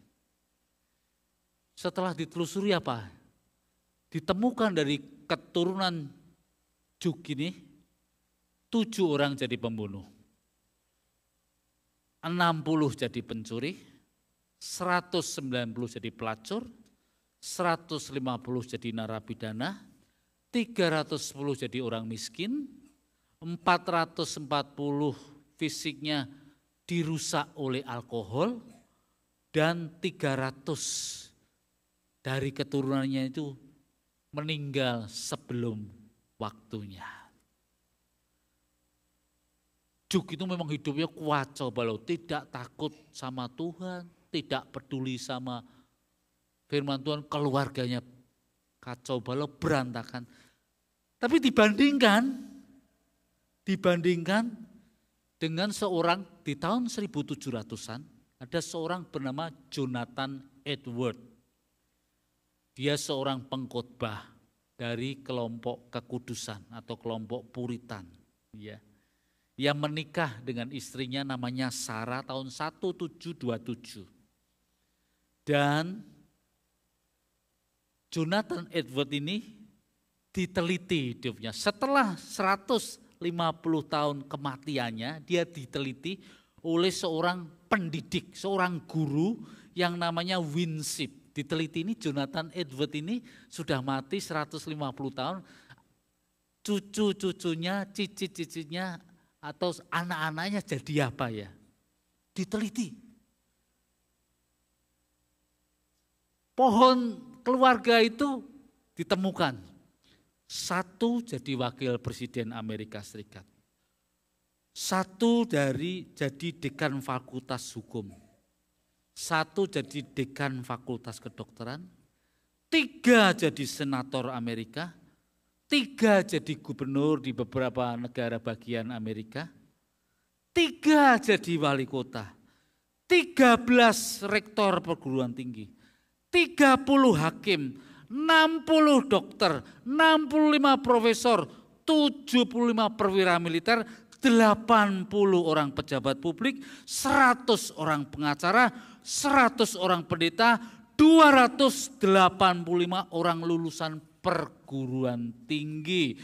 Setelah ditelusuri apa? Ditemukan dari keturunan Juk ini 7 orang jadi pembunuh. 60 jadi pencuri, 190 jadi pelacur, 150 jadi narapidana, 310 jadi orang miskin, 440 fisiknya dirusak oleh alkohol, dan 300 dari keturunannya itu meninggal sebelum waktunya. Juk itu memang hidupnya kacau balau, tidak takut sama Tuhan, tidak peduli sama firman Tuhan, keluarganya kacau balau, berantakan. Tapi dibandingkan dengan seorang di tahun 1700-an, ada seorang bernama Jonathan Edwards. Dia seorang pengkhotbah dari kelompok kekudusan atau kelompok Puritan. Ya. Yang menikah dengan istrinya namanya Sarah tahun 1727. Dan Jonathan Edwards ini diteliti hidupnya. Setelah 150 tahun kematiannya, dia diteliti oleh seorang pendidik, seorang guru yang namanya Winship. Diteliti ini Jonathan Edwards ini sudah mati 150 tahun, cucu-cucunya, cicit-cicitnya atau anak-anaknya jadi apa ya? Diteliti. Pohon keluarga itu ditemukan. 1 jadi wakil presiden Amerika Serikat. 1 jadi dekan fakultas hukum. 1 jadi dekan fakultas kedokteran, 3 jadi senator Amerika, 3 jadi gubernur di beberapa negara bagian Amerika, 3 jadi wali kota, 13 rektor perguruan tinggi, 30 hakim, 60 dokter, 65 profesor, 75 perwira militer, 80 orang pejabat publik, 100 orang pengacara, 100 orang pendeta, 285 orang lulusan perguruan tinggi.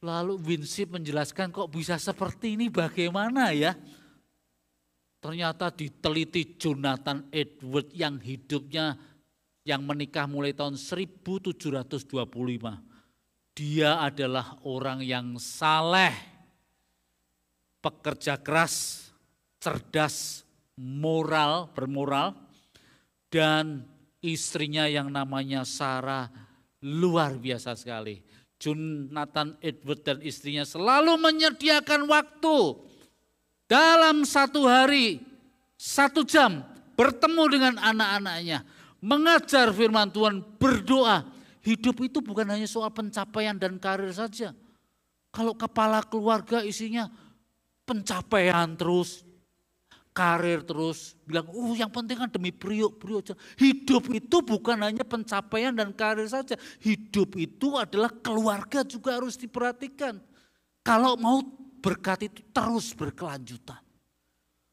Lalu Winship menjelaskan kok bisa seperti ini bagaimana ya? Ternyata diteliti Jonathan Edwards yang hidupnya yang menikah mulai tahun 1725. Dia adalah orang yang saleh, pekerja keras, cerdas, bermoral, dan istrinya yang namanya Sarah luar biasa sekali. Jonathan Edwards dan istrinya selalu menyediakan waktu dalam 1 hari, 1 jam bertemu dengan anak-anaknya, mengajar firman Tuhan, berdoa. Hidup itu bukan hanya soal pencapaian dan karir saja. Kalau kepala keluarga isinya pencapaian terus, karir terus, bilang yang penting kan demi priuk. Hidup itu bukan hanya pencapaian dan karir saja. Hidup itu adalah keluarga juga harus diperhatikan. Kalau mau berkat itu terus berkelanjutan.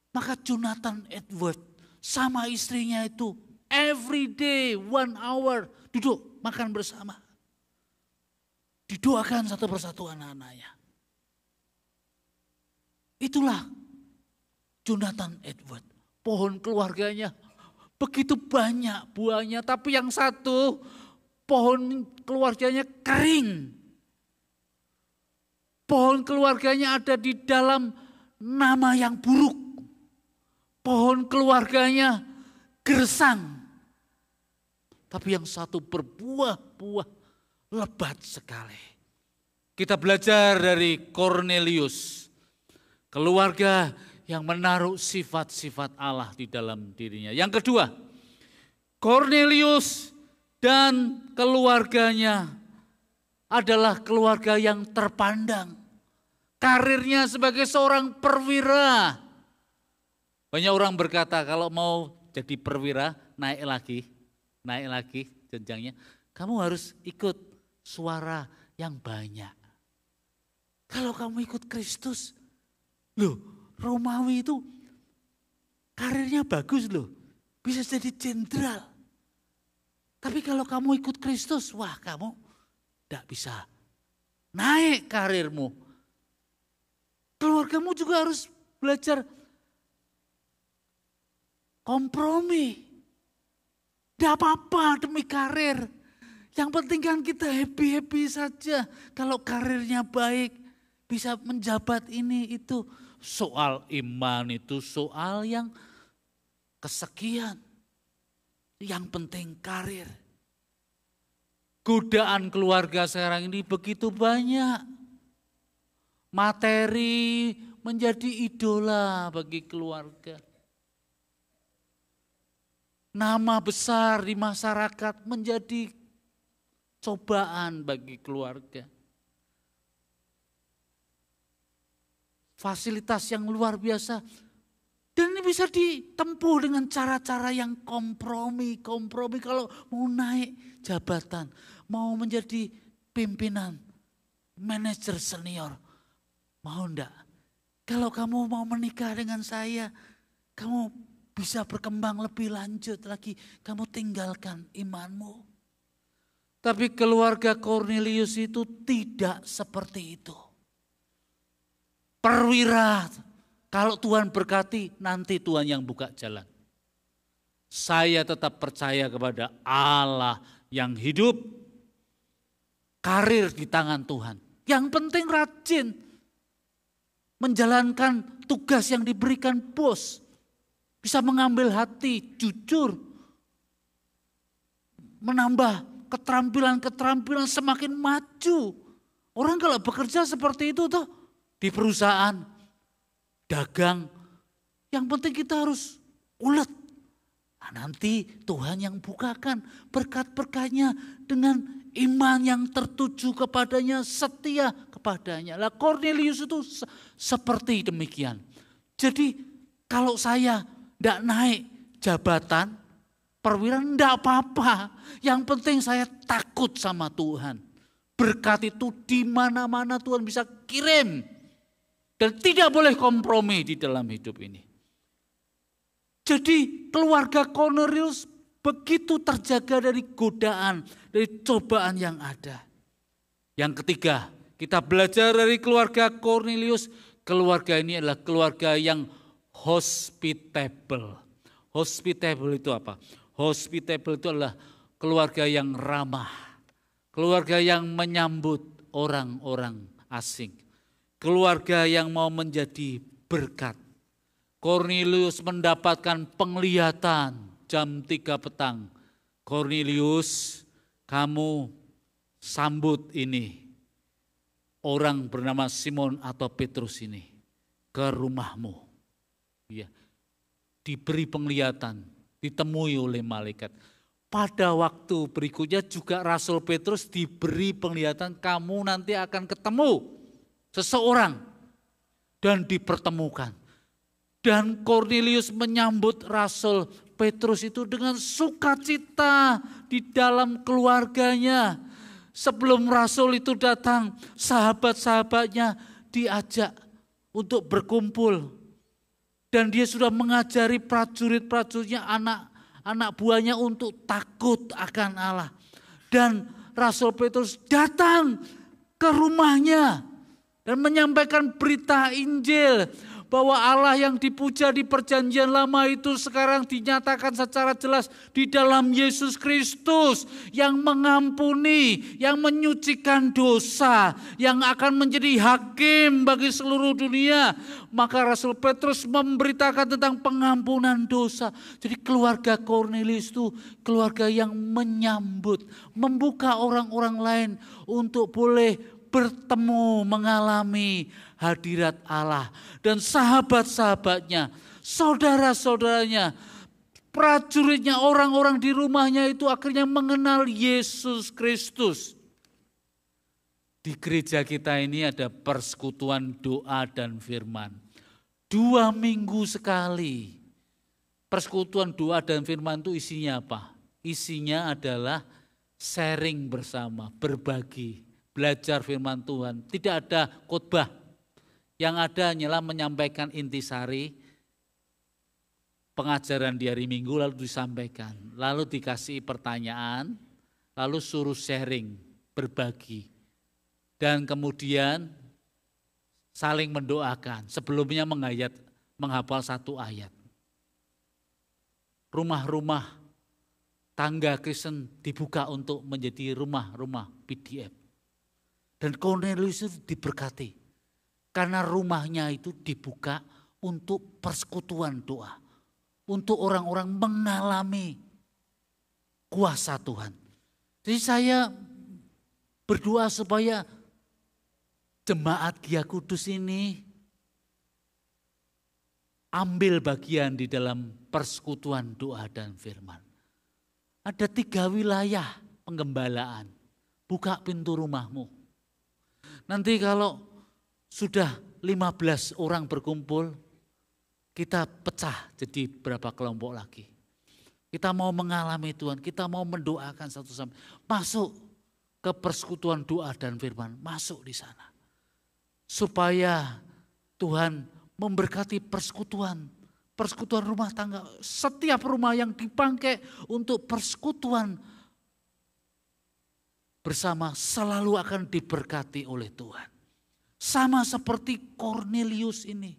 Maka Jonathan Edwards sama istrinya itu every day 1 hour duduk makan bersama. Didoakan satu persatu anak-anaknya. Itulah Jonathan Edwards. Pohon keluarganya begitu banyak buahnya, tapi yang satu pohon keluarganya kering. Pohon keluarganya ada di dalam nama yang buruk. Pohon keluarganya gersang. Tapi yang satu berbuah-buah lebat sekali. Kita belajar dari Cornelius. Keluarga yang menaruh sifat-sifat Allah di dalam dirinya. Yang kedua, Cornelius dan keluarganya adalah keluarga yang terpandang. Karirnya sebagai seorang perwira. Banyak orang berkata kalau mau jadi perwira naik lagi jenjangnya. Kamu harus ikut suara yang banyak. Kalau kamu ikut Kristus, loh Romawi itu karirnya bagus loh. Bisa jadi jenderal. Tapi kalau kamu ikut Kristus, wah kamu tidak bisa naik karirmu. Keluargamu juga harus belajar kompromi. Tidak apa-apa demi karir. Yang penting kan kita happy-happy saja. Kalau karirnya baik, bisa menjabat ini itu. Soal iman itu soal yang kesekian. Yang penting karir. Godaan keluarga sekarang ini begitu banyak. Materi menjadi idola bagi keluarga. Nama besar di masyarakat menjadi cobaan bagi keluarga. Fasilitas yang luar biasa. Dan ini bisa ditempuh dengan cara-cara yang kompromi. Kompromi kalau mau naik jabatan, mau menjadi pimpinan, manajer senior. Mau enggak? Kalau kamu mau menikah dengan saya, kamu bisa berkembang lebih lanjut lagi. Kamu tinggalkan imanmu. Tapi keluarga Cornelius itu tidak seperti itu. Perwira, kalau Tuhan berkati, nanti Tuhan yang buka jalan. Saya tetap percaya kepada Allah yang hidup. Karir di tangan Tuhan. Yang penting rajin. Menjalankan tugas yang diberikan bos. Bisa mengambil hati, jujur. Menambah keterampilan-keterampilan semakin maju. Orang kalau bekerja seperti itu tuh di perusahaan, dagang. Yang penting kita harus ulet. Nah, nanti Tuhan yang bukakan berkat-berkatnya dengan iman yang tertuju kepadanya, setia kepadanya. Lah Cornelius itu seperti demikian. Jadi kalau saya tidak naik jabatan, perwira tidak apa-apa. Yang penting saya takut sama Tuhan. Berkat itu di mana-mana Tuhan bisa kirim. Dan tidak boleh kompromi di dalam hidup ini. Jadi keluarga Cornelius begitu terjaga dari godaan, dari cobaan yang ada. Yang ketiga, Kita belajar dari keluarga Kornelius. Keluarga ini adalah keluarga yang hospitable. Hospitable itu apa? Hospitable itu adalah keluarga yang ramah. Keluarga yang menyambut orang-orang asing. Keluarga yang mau menjadi berkat. Kornelius mendapatkan penglihatan jam 3 petang. Kornelius, kamu sambut ini. Orang bernama Simon atau Petrus ini ke rumahmu. Ya, diberi penglihatan, ditemui oleh malaikat. Pada waktu berikutnya juga Rasul Petrus diberi penglihatan, kamu nanti akan ketemu seseorang dan dipertemukan. Dan Kornelius menyambut Rasul Petrus itu dengan sukacita di dalam keluarganya. Sebelum Rasul itu datang, sahabat-sahabatnya diajak untuk berkumpul. Dan dia sudah mengajari prajurit-prajuritnya, anak buahnya untuk takut akan Allah. Dan Rasul Petrus datang ke rumahnya dan menyampaikan berita Injil. Bahwa Allah yang dipuja di perjanjian lama itu sekarang dinyatakan secara jelas di dalam Yesus Kristus yang mengampuni, yang menyucikan dosa, yang akan menjadi hakim bagi seluruh dunia. Maka Rasul Petrus memberitakan tentang pengampunan dosa. Jadi keluarga Kornelius itu keluarga yang menyambut, membuka orang-orang lain untuk boleh bertemu, mengalami hadirat Allah. Dan sahabat-sahabatnya, saudara-saudaranya, prajuritnya, orang-orang di rumahnya itu akhirnya mengenal Yesus Kristus. Di gereja kita ini ada persekutuan doa dan firman. 2 minggu sekali. Persekutuan doa dan firman itu isinya apa? Isinya adalah sharing bersama, berbagi. Belajar firman Tuhan, tidak ada khotbah. Yang ada hanyalah menyampaikan intisari pengajaran di hari Minggu lalu disampaikan. Lalu dikasih pertanyaan, lalu suruh sharing, berbagi. Dan kemudian saling mendoakan, sebelumnya menghafal 1 ayat. Rumah-rumah tangga Kristen dibuka untuk menjadi rumah-rumah PDF. Dan Kornelius itu diberkati. Karena rumahnya itu dibuka untuk persekutuan doa. Untuk orang-orang mengalami kuasa Tuhan. Jadi saya berdoa supaya jemaat Gia Kudus ini ambil bagian di dalam persekutuan doa dan firman. Ada 3 wilayah penggembalaan. Buka pintu rumahmu. Nanti kalau sudah 15 orang berkumpul, kita pecah jadi berapa kelompok lagi. Kita mau mengalami Tuhan, kita mau mendoakan satu sama lain. Masuk ke persekutuan doa dan firman, masuk di sana. Supaya Tuhan memberkati persekutuan rumah tangga. Setiap rumah yang dipakai untuk persekutuan bersama selalu akan diberkati oleh Tuhan. Sama seperti Kornelius ini.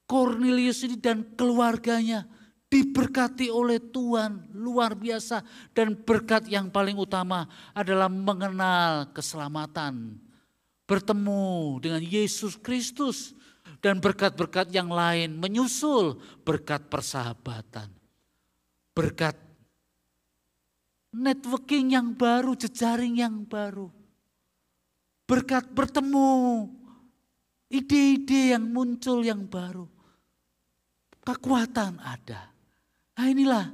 Kornelius ini dan keluarganya diberkati oleh Tuhan luar biasa. Dan berkat yang paling utama adalah mengenal keselamatan. Bertemu dengan Yesus Kristus. Dan berkat-berkat yang lain menyusul, berkat persahabatan. Berkat networking yang baru, jejaring yang baru. Berkat bertemu, ide-ide yang muncul yang baru. Kekuatan ada. Nah inilah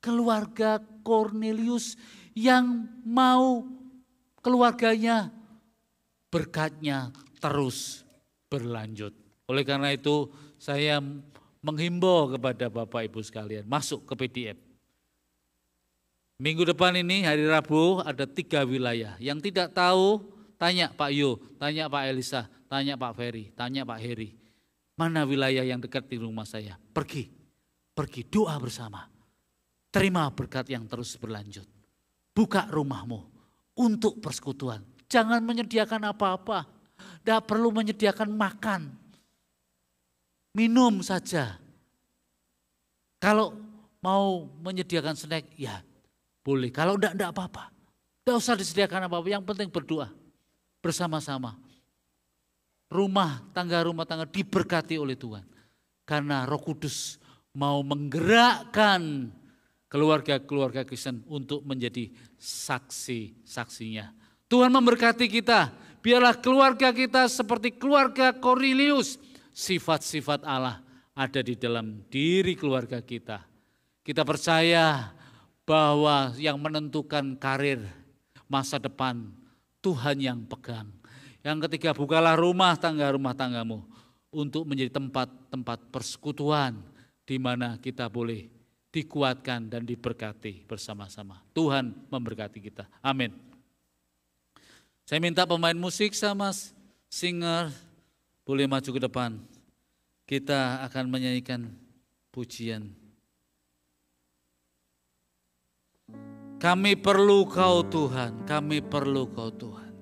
keluarga Kornelius yang mau keluarganya berkatnya terus berlanjut. Oleh karena itu saya menghimbau kepada Bapak Ibu sekalian masuk ke PDF. Minggu depan ini hari Rabu ada 3 wilayah. Yang tidak tahu tanya Pak Yo, tanya Pak Elisa, tanya Pak Ferry, tanya Pak Heri. Mana wilayah yang dekat di rumah saya? Pergi doa bersama. Terima berkat yang terus berlanjut. Buka rumahmu untuk persekutuan. Jangan menyediakan apa-apa. Tidak perlu menyediakan makan. Minum saja. Kalau mau menyediakan snack, ya boleh. Kalau enggak apa-apa. Tidak usah disediakan apa-apa, yang penting berdoa bersama-sama. Rumah tangga diberkati oleh Tuhan. Karena Roh Kudus mau menggerakkan keluarga-keluarga Kristen untuk menjadi saksi-saksinya. Tuhan memberkati kita, biarlah keluarga kita seperti keluarga Kornelius. Sifat-sifat Allah ada di dalam diri keluarga kita. Kita percaya bahwa yang menentukan karir masa depan Tuhan yang pegang. Yang ketiga, bukalah rumah tanggamu untuk menjadi tempat-tempat persekutuan di mana kita boleh dikuatkan dan diberkati bersama-sama. Tuhan memberkati kita. Amin. Saya minta pemain musik sama singer boleh maju ke depan. Kita akan menyanyikan pujian. Kami perlu Kau Tuhan, kami perlu Kau Tuhan.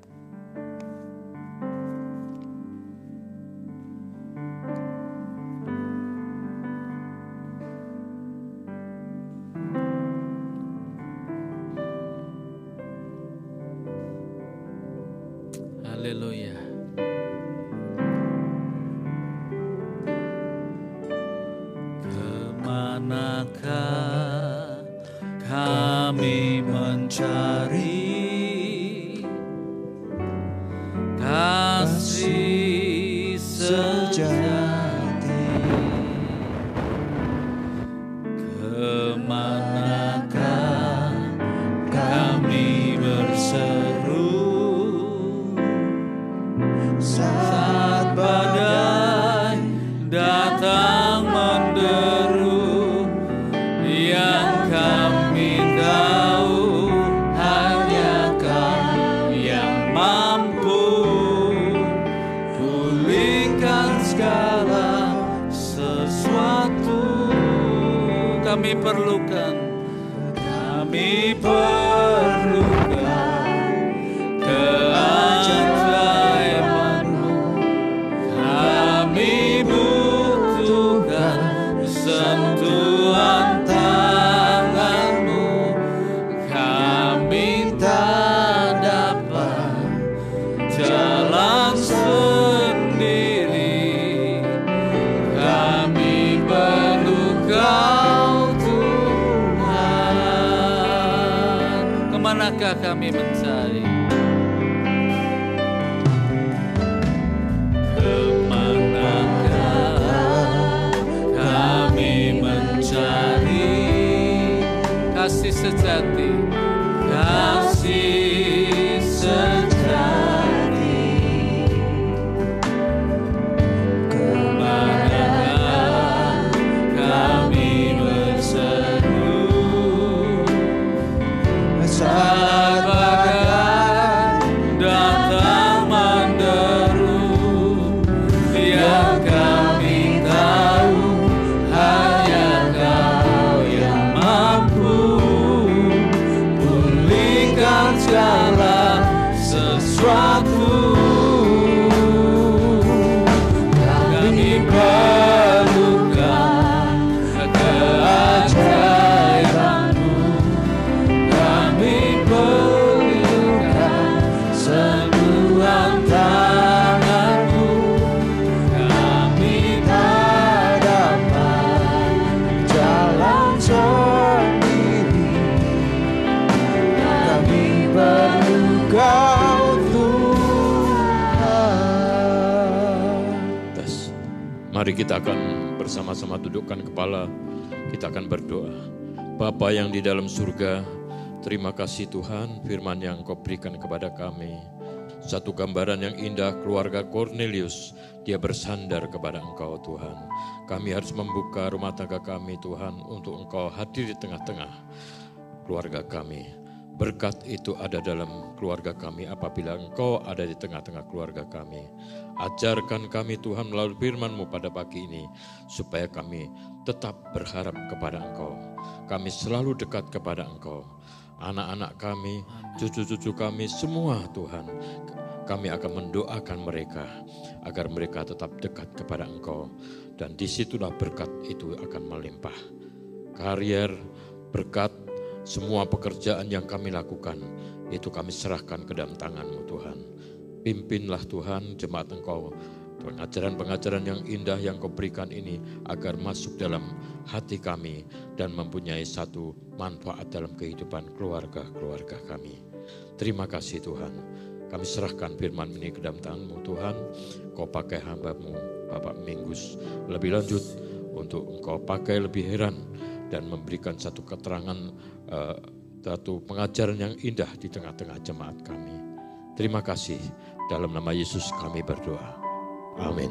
Haleluya. Kemanakah kami mencari kasih sejati? Kemanakah kami berseru saat badai datang menderu? Yang kami tahu hanya Kau yang mampu pulihkan segala sesuatu. Kami perlukan keajaiban-Mu. Kami butuhkan sentuhan tangan-Mu. Kami tak dapat jalan sendiri. Kami perlu Kau Tuhan. Kemanakah kami mencari? Kemanakah kami mencari kasih sejati, kasih sejati? Kemanakah kami berseru saat badai datang menderu? Yang kami tahu hanya Kau yang mampu pulihkan segala sesuatu. Kami perlukan keajaiban-Mu. Kami perlukan sentuhan tangan-Mu. Kami tak dapat jalan sendiri. Kami perlu Kau Tuhan. Mari kita akan bersama-sama dudukkan kepala, kita akan berdoa. Bapa yang di dalam surga, terima kasih Tuhan firman yang Kau berikan kepada kami. Satu gambaran yang indah keluarga Kornelius, dia bersandar kepada Engkau Tuhan. Kami harus membuka rumah tangga kami Tuhan untuk Engkau hadir di tengah-tengah keluarga kami. Berkat itu ada dalam keluarga kami apabila Engkau ada di tengah-tengah keluarga kami. Ajarkan kami Tuhan melalui firman-Mu pada pagi ini, supaya kami tetap berharap kepada Engkau. Kami selalu dekat kepada Engkau. anak-anak kami, cucu-cucu kami, semua Tuhan. Kami akan mendoakan mereka agar mereka tetap dekat kepada Engkau. Dan disitulah berkat itu akan melimpah. Karier, berkat, semua pekerjaan yang kami lakukan, itu kami serahkan ke dalam tangan-Mu Tuhan. Pimpinlah Tuhan jemaat Engkau, pengajaran-pengajaran yang indah yang Kau berikan ini agar masuk dalam hati kami dan mempunyai satu manfaat dalam kehidupan keluarga-keluarga kami. Terima kasih Tuhan. Kami serahkan firman ini ke dalam tangan-Mu Tuhan. Kau pakai hamba-Mu Bapak Minggus lebih lanjut untuk Engkau pakai lebih heran dan memberikan satu keterangan, satu pengajaran yang indah di tengah-tengah jemaat kami. Terima kasih. Dalam nama Yesus kami berdoa. Amin.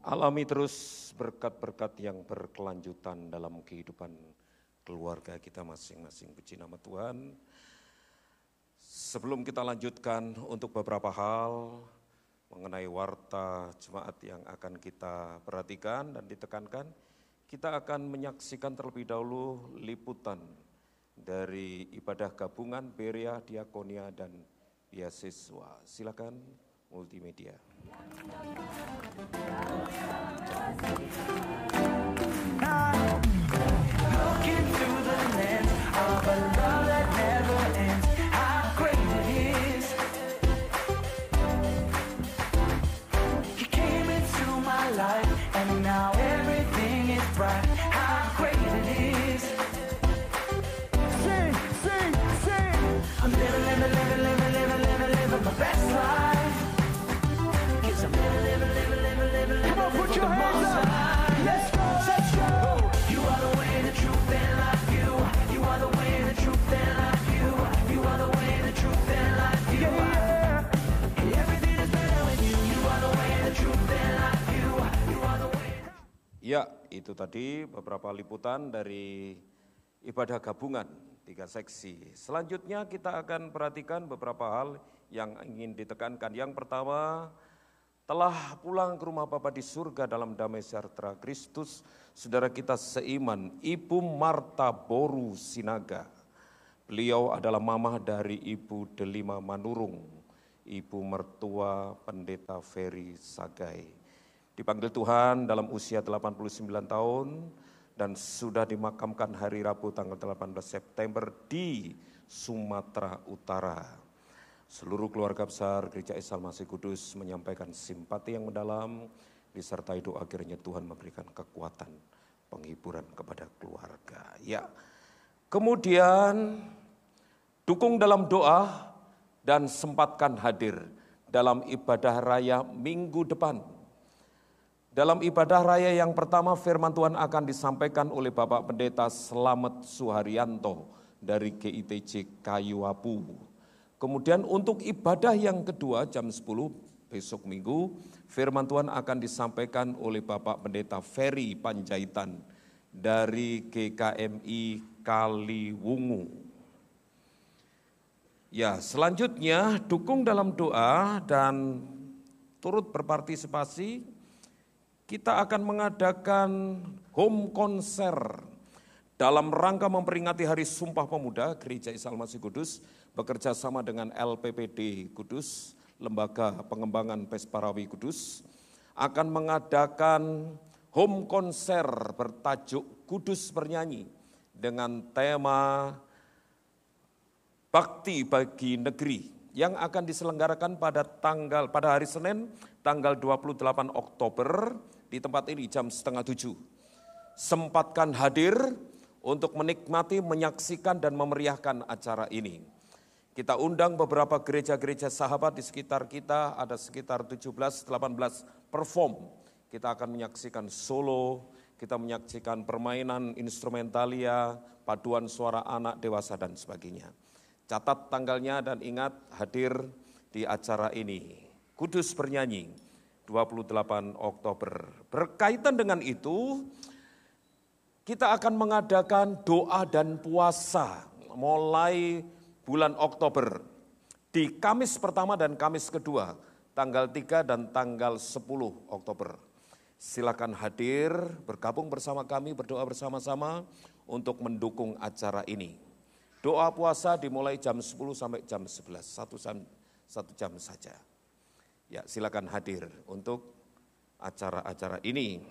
Alami terus berkat-berkat yang berkelanjutan dalam kehidupan keluarga kita masing-masing. Puji nama Tuhan. Sebelum kita lanjutkan untuk beberapa hal mengenai warta jemaat yang akan kita perhatikan dan ditekankan, kita akan menyaksikan terlebih dahulu liputan dari ibadah gabungan Berea, Diakonia, dan Beasiswa. Silakan multimedia. Look into the lens of a love that never ends. How great it is. He came into my life and now everything is bright. How great it is. Sing, sing, sing. I'm living my best life. 'Cause I'm living. Come on, put your hands up. Let's go, let's go. You are the way, the truth, and life. You are the way, the truth, and life. You are the way, the truth, and life. Yeah. Everything is better with you. You are the way, the truth, and life. You are the way. Ya, itu tadi beberapa liputan dari ibadah gabungan 3 seksi. Selanjutnya kita akan perhatikan beberapa hal yang ingin ditekankan. Yang pertama, telah pulang ke rumah Bapa di surga dalam damai sejahtera Kristus, saudara kita seiman, Ibu Marta Boru Sinaga. Beliau adalah mamah dari Ibu Delima Manurung, ibu mertua Pendeta Ferry Sagai. Dipanggil Tuhan dalam usia 89 tahun dan sudah dimakamkan hari Rabu tanggal 18 September di Sumatera Utara. Seluruh keluarga besar Gereja Isa Almasih Kudus menyampaikan simpati yang mendalam, disertai doa kiranya Tuhan memberikan kekuatan penghiburan kepada keluarga. Ya, kemudian dukung dalam doa dan sempatkan hadir dalam ibadah raya minggu depan. Dalam ibadah raya yang pertama, firman Tuhan akan disampaikan oleh Bapak Pendeta Slamet Suharyanto dari GITJ Kayuapu. Kemudian untuk ibadah yang kedua jam 10 besok minggu, firman Tuhan akan disampaikan oleh Bapak Pendeta Ferry Panjaitan dari GKMI Kaliwungu. Ya, selanjutnya dukung dalam doa dan turut berpartisipasi. Kita akan mengadakan home konser dalam rangka memperingati Hari Sumpah Pemuda. Gereja Isa Almasih Kudus bekerja sama dengan LPPD Kudus, Lembaga Pengembangan Pesparawi Kudus, akan mengadakan home konser bertajuk Kudus Bernyanyi dengan tema Bakti Bagi Negeri yang akan diselenggarakan pada hari Senin tanggal 28 Oktober di tempat ini jam 6:30. Sempatkan hadir untuk menikmati, menyaksikan dan memeriahkan acara ini. Kita undang beberapa gereja-gereja sahabat di sekitar kita, ada sekitar 17-18 perform. Kita akan menyaksikan solo, kita menyaksikan permainan instrumentalia, paduan suara anak, dewasa dan sebagainya. Catat tanggalnya dan ingat hadir di acara ini. Kudus Bernyanyi 28 Oktober. Berkaitan dengan itu, kita akan mengadakan doa dan puasa mulai bulan Oktober di Kamis pertama dan Kamis kedua, tanggal 3 dan tanggal 10 Oktober. Silakan hadir, bergabung bersama kami, berdoa bersama-sama untuk mendukung acara ini. Doa puasa dimulai jam 10 sampai jam 11, satu jam saja. Ya, silakan hadir untuk acara-acara ini.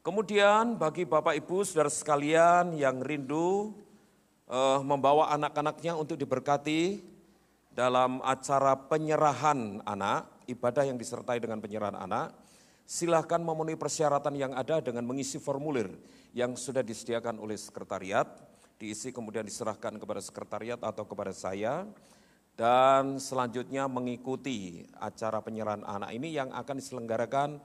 Kemudian bagi Bapak Ibu Saudara sekalian yang rindu membawa anak-anaknya untuk diberkati dalam acara penyerahan anak, ibadah yang disertai dengan penyerahan anak, silahkan memenuhi persyaratan yang ada dengan mengisi formulir yang sudah disediakan oleh sekretariat, diisi kemudian diserahkan kepada sekretariat atau kepada saya, dan selanjutnya mengikuti acara penyerahan anak ini yang akan diselenggarakan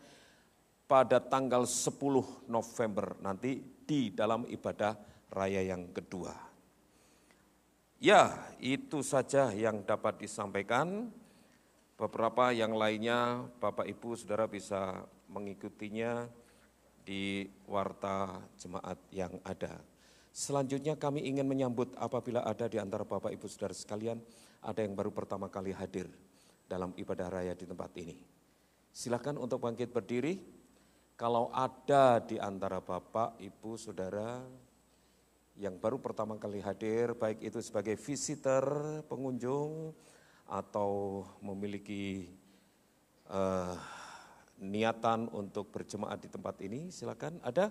pada tanggal 10 November nanti di dalam ibadah raya yang kedua. Ya, itu saja yang dapat disampaikan. Beberapa yang lainnya Bapak Ibu Saudara bisa mengikutinya di warta jemaat yang ada. Selanjutnya kami ingin menyambut apabila ada di antara Bapak Ibu Saudara sekalian ada yang baru pertama kali hadir dalam ibadah raya di tempat ini. Silakan untuk bangkit berdiri. Kalau ada di antara Bapak, Ibu, Saudara yang baru pertama kali hadir, baik itu sebagai visitor, pengunjung, atau memiliki niatan untuk berjemaat di tempat ini, silakan. Ada?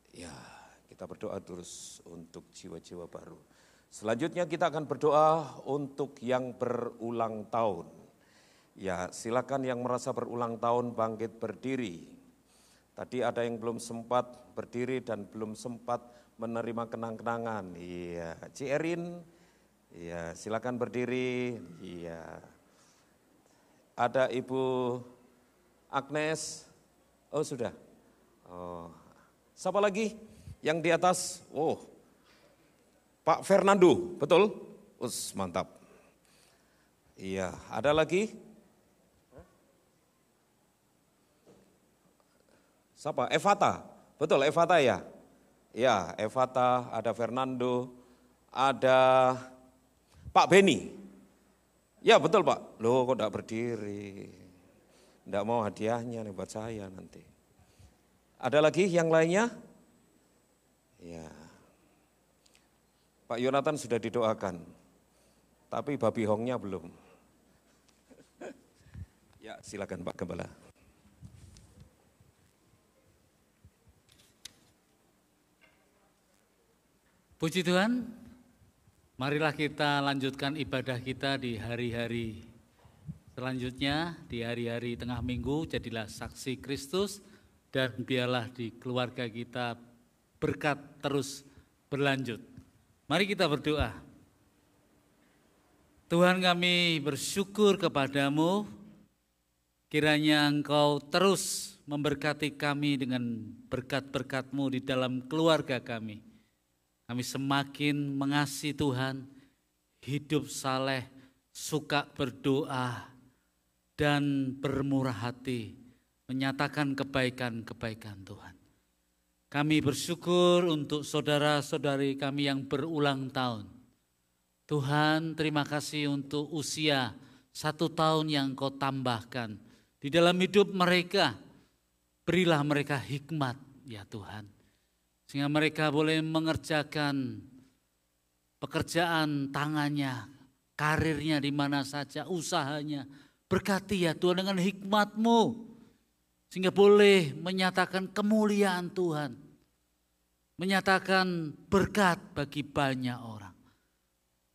Ya, kita berdoa terus untuk jiwa-jiwa baru. Selanjutnya kita akan berdoa untuk yang berulang tahun. Ya, silakan yang merasa berulang tahun bangkit berdiri. Tadi ada yang belum sempat berdiri dan belum sempat menerima kenang-kenangan. Iya, Cierin, iya, silakan berdiri. Iya. Ada Ibu Agnes. Oh, sudah. Oh. Siapa lagi yang di atas? Oh, Pak Fernando, betul? Mantap. Iya, ada lagi? Siapa? Evata, betul Evata ya? Ya, Evata, ada Fernando, ada Pak Beni. Ya betul Pak, loh kok enggak berdiri? Enggak mau hadiahnya nih buat saya nanti. Ada lagi yang lainnya? Ya, Pak Yonatan sudah didoakan, tapi babi hongnya belum. Ya silakan Pak Gembala. Puji Tuhan, marilah kita lanjutkan ibadah kita di hari-hari selanjutnya, di hari-hari tengah minggu, jadilah saksi Kristus, dan biarlah di keluarga kita berkat terus berlanjut. Mari kita berdoa. Tuhan, kami bersyukur kepadamu, kiranya Engkau terus memberkati kami dengan berkat-berkat-Mu di dalam keluarga kami. Kami semakin mengasihi Tuhan, hidup saleh, suka berdoa, dan bermurah hati, menyatakan kebaikan-kebaikan Tuhan. Kami bersyukur untuk saudara-saudari kami yang berulang tahun. Tuhan, terima kasih untuk usia 1 tahun yang Kau tambahkan di dalam hidup mereka. Berilah mereka hikmat ya Tuhan, sehingga mereka boleh mengerjakan pekerjaan tangannya, karirnya di mana saja, usahanya. Berkati ya Tuhan dengan hikmat-Mu, sehingga boleh menyatakan kemuliaan Tuhan, menyatakan berkat bagi banyak orang.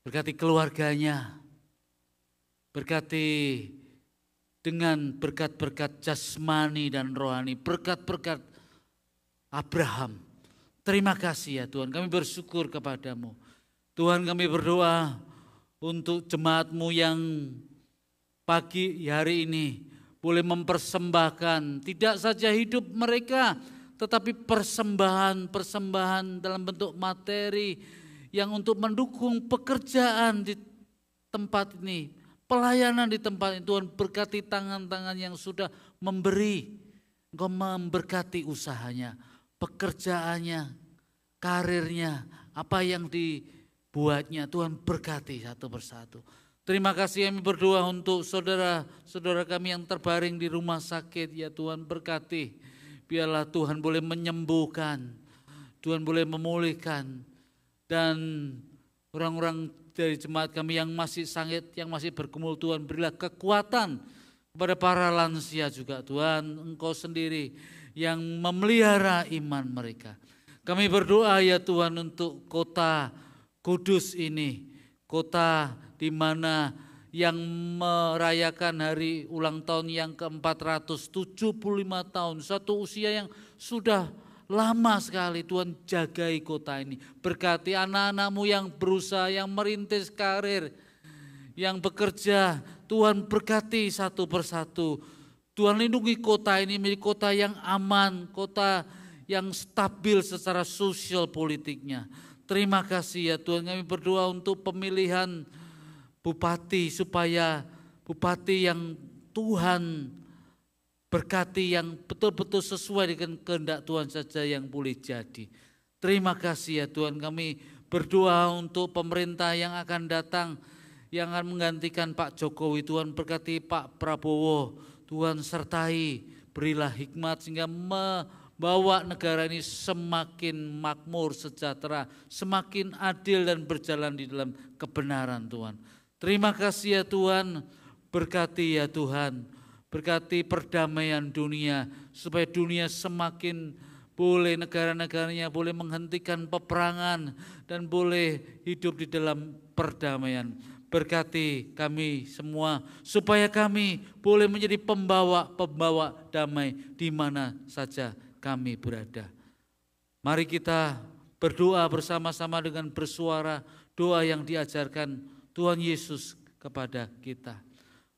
Berkati keluarganya, berkati dengan berkat-berkat jasmani dan rohani, berkat-berkat Abraham. Terima kasih ya Tuhan, kami bersyukur kepadamu. Tuhan, kami berdoa untuk jemaat-Mu yang pagi hari ini boleh mempersembahkan tidak saja hidup mereka, tetapi persembahan dalam bentuk materi yang untuk mendukung pekerjaan di tempat ini, pelayanan di tempat ini. Tuhan, berkati tangan-tangan yang sudah memberi, Engkau memberkati usahanya, pekerjaannya, karirnya, apa yang dibuatnya. Tuhan, berkati satu persatu. Terima kasih kami berdoa untuk saudara-saudara kami yang terbaring di rumah sakit. Ya Tuhan, berkati. Biarlah Tuhan boleh menyembuhkan, Tuhan boleh memulihkan. Dan orang-orang dari jemaat kami yang masih sakit, yang masih bergumul, Tuhan berilah kekuatan kepada para lansia juga. Tuhan, Engkau sendiri yang memelihara iman mereka. Kami berdoa ya Tuhan untuk kota Kudus ini, kota di mana yang merayakan hari ulang tahun yang ke-475 tahun, satu usia yang sudah lama sekali. Tuhan, jagai kota ini, berkati anak-anak-Mu yang berusaha, yang merintis karir, yang bekerja. Tuhan, berkati satu persatu. Tuhan, lindungi kota ini menjadi kota yang aman, kota yang stabil secara sosial politiknya. Terima kasih ya Tuhan, kami berdoa untuk pemilihan bupati, supaya bupati yang Tuhan berkati, yang betul-betul sesuai dengan kehendak Tuhan saja yang boleh jadi. Terima kasih ya Tuhan, kami berdoa untuk pemerintah yang akan datang, yang akan menggantikan Pak Jokowi. Tuhan, berkati Pak Prabowo, Tuhan sertai, berilah hikmat sehingga membawa negara ini semakin makmur, sejahtera, semakin adil dan berjalan di dalam kebenaran Tuhan. Terima kasih ya Tuhan, berkati ya Tuhan, berkati perdamaian dunia, supaya dunia semakin boleh, negara-negaranya boleh menghentikan peperangan dan boleh hidup di dalam perdamaian. Berkati kami semua supaya kami boleh menjadi pembawa damai di mana saja kami berada. Mari kita berdoa bersama-sama dengan bersuara doa yang diajarkan Tuhan Yesus kepada kita.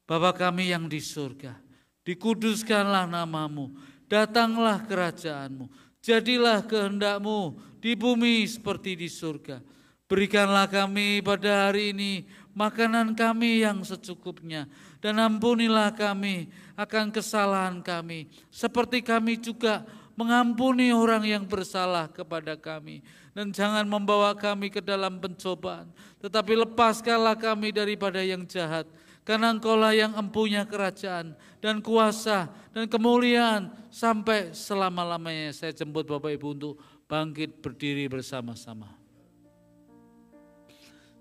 Bapa kami yang di surga, dikuduskanlah nama-Mu, datanglah kerajaan-Mu, jadilah kehendak-Mu di bumi seperti di surga. Berikanlah kami pada hari ini makanan kami yang secukupnya, dan ampunilah kami akan kesalahan kami, seperti kami juga mengampuni orang yang bersalah kepada kami. Dan jangan membawa kami ke dalam pencobaan, tetapi lepaskanlah kami daripada yang jahat. Karena Engkaulah yang empunya kerajaan dan kuasa dan kemuliaan sampai selama-lamanya. Saya jemput Bapak Ibu untuk bangkit berdiri bersama-sama.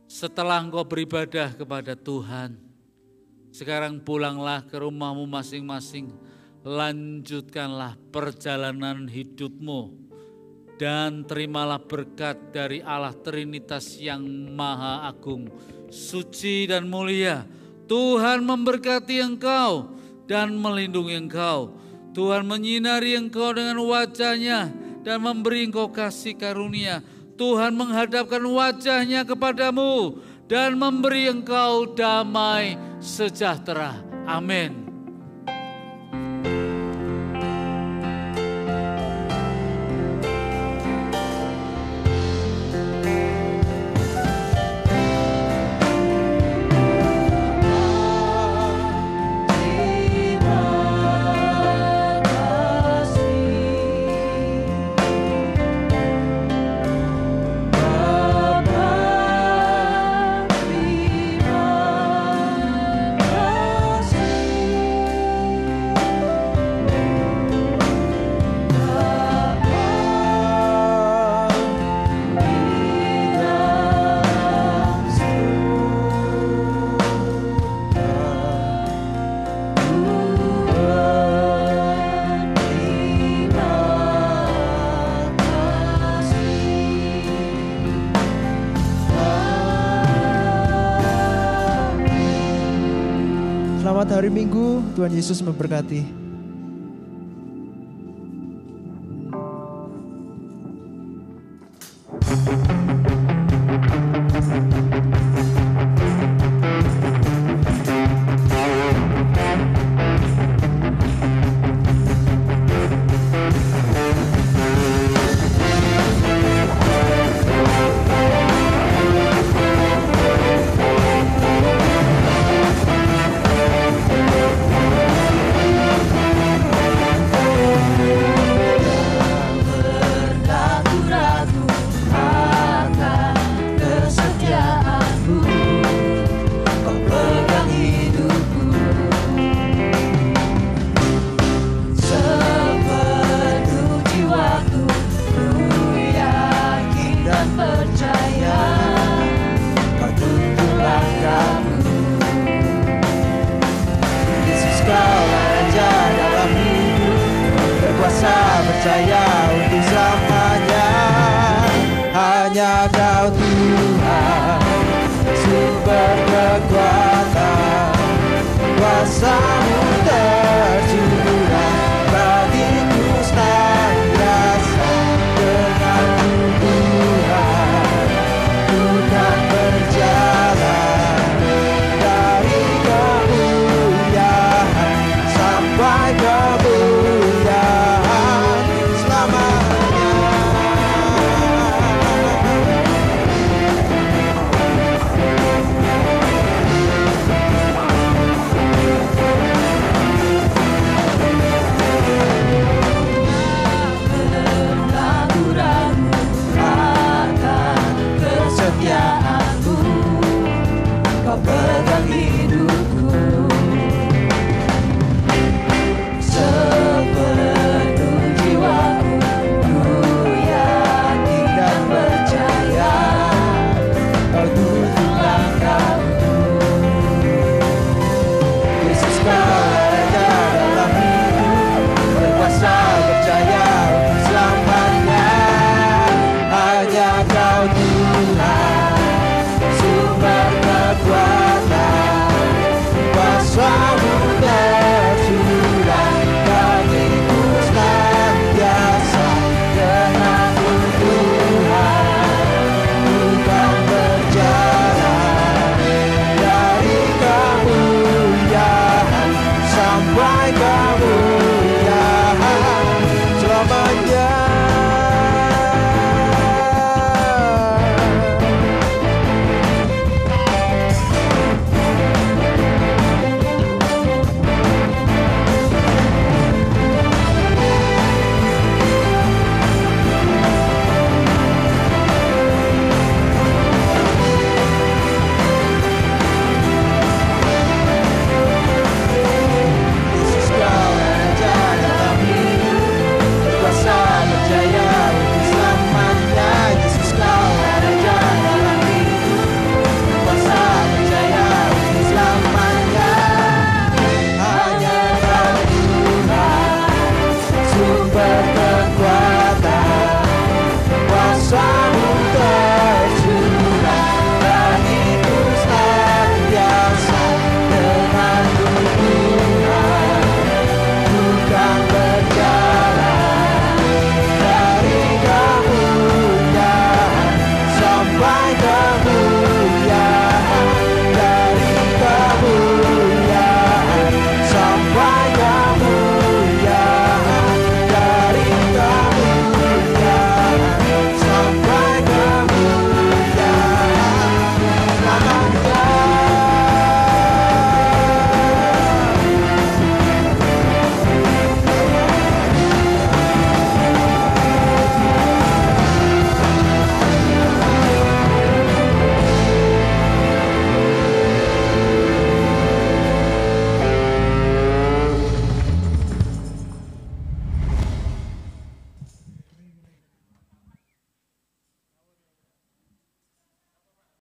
Setelah engkau beribadah kepada Tuhan, sekarang pulanglah ke rumahmu masing-masing. Lanjutkanlah perjalanan hidupmu dan terimalah berkat dari Allah Trinitas yang Maha Agung, suci dan mulia. Tuhan memberkati engkau dan melindungi engkau. Tuhan menyinari engkau dengan wajah-Nya dan memberi engkau kasih karunia. Tuhan menghadapkan wajah-Nya kepadamu dan memberi engkau damai sejahtera. Amin. Selamat hari Minggu, Tuhan Yesus memberkati. Berlaku-ragu Kau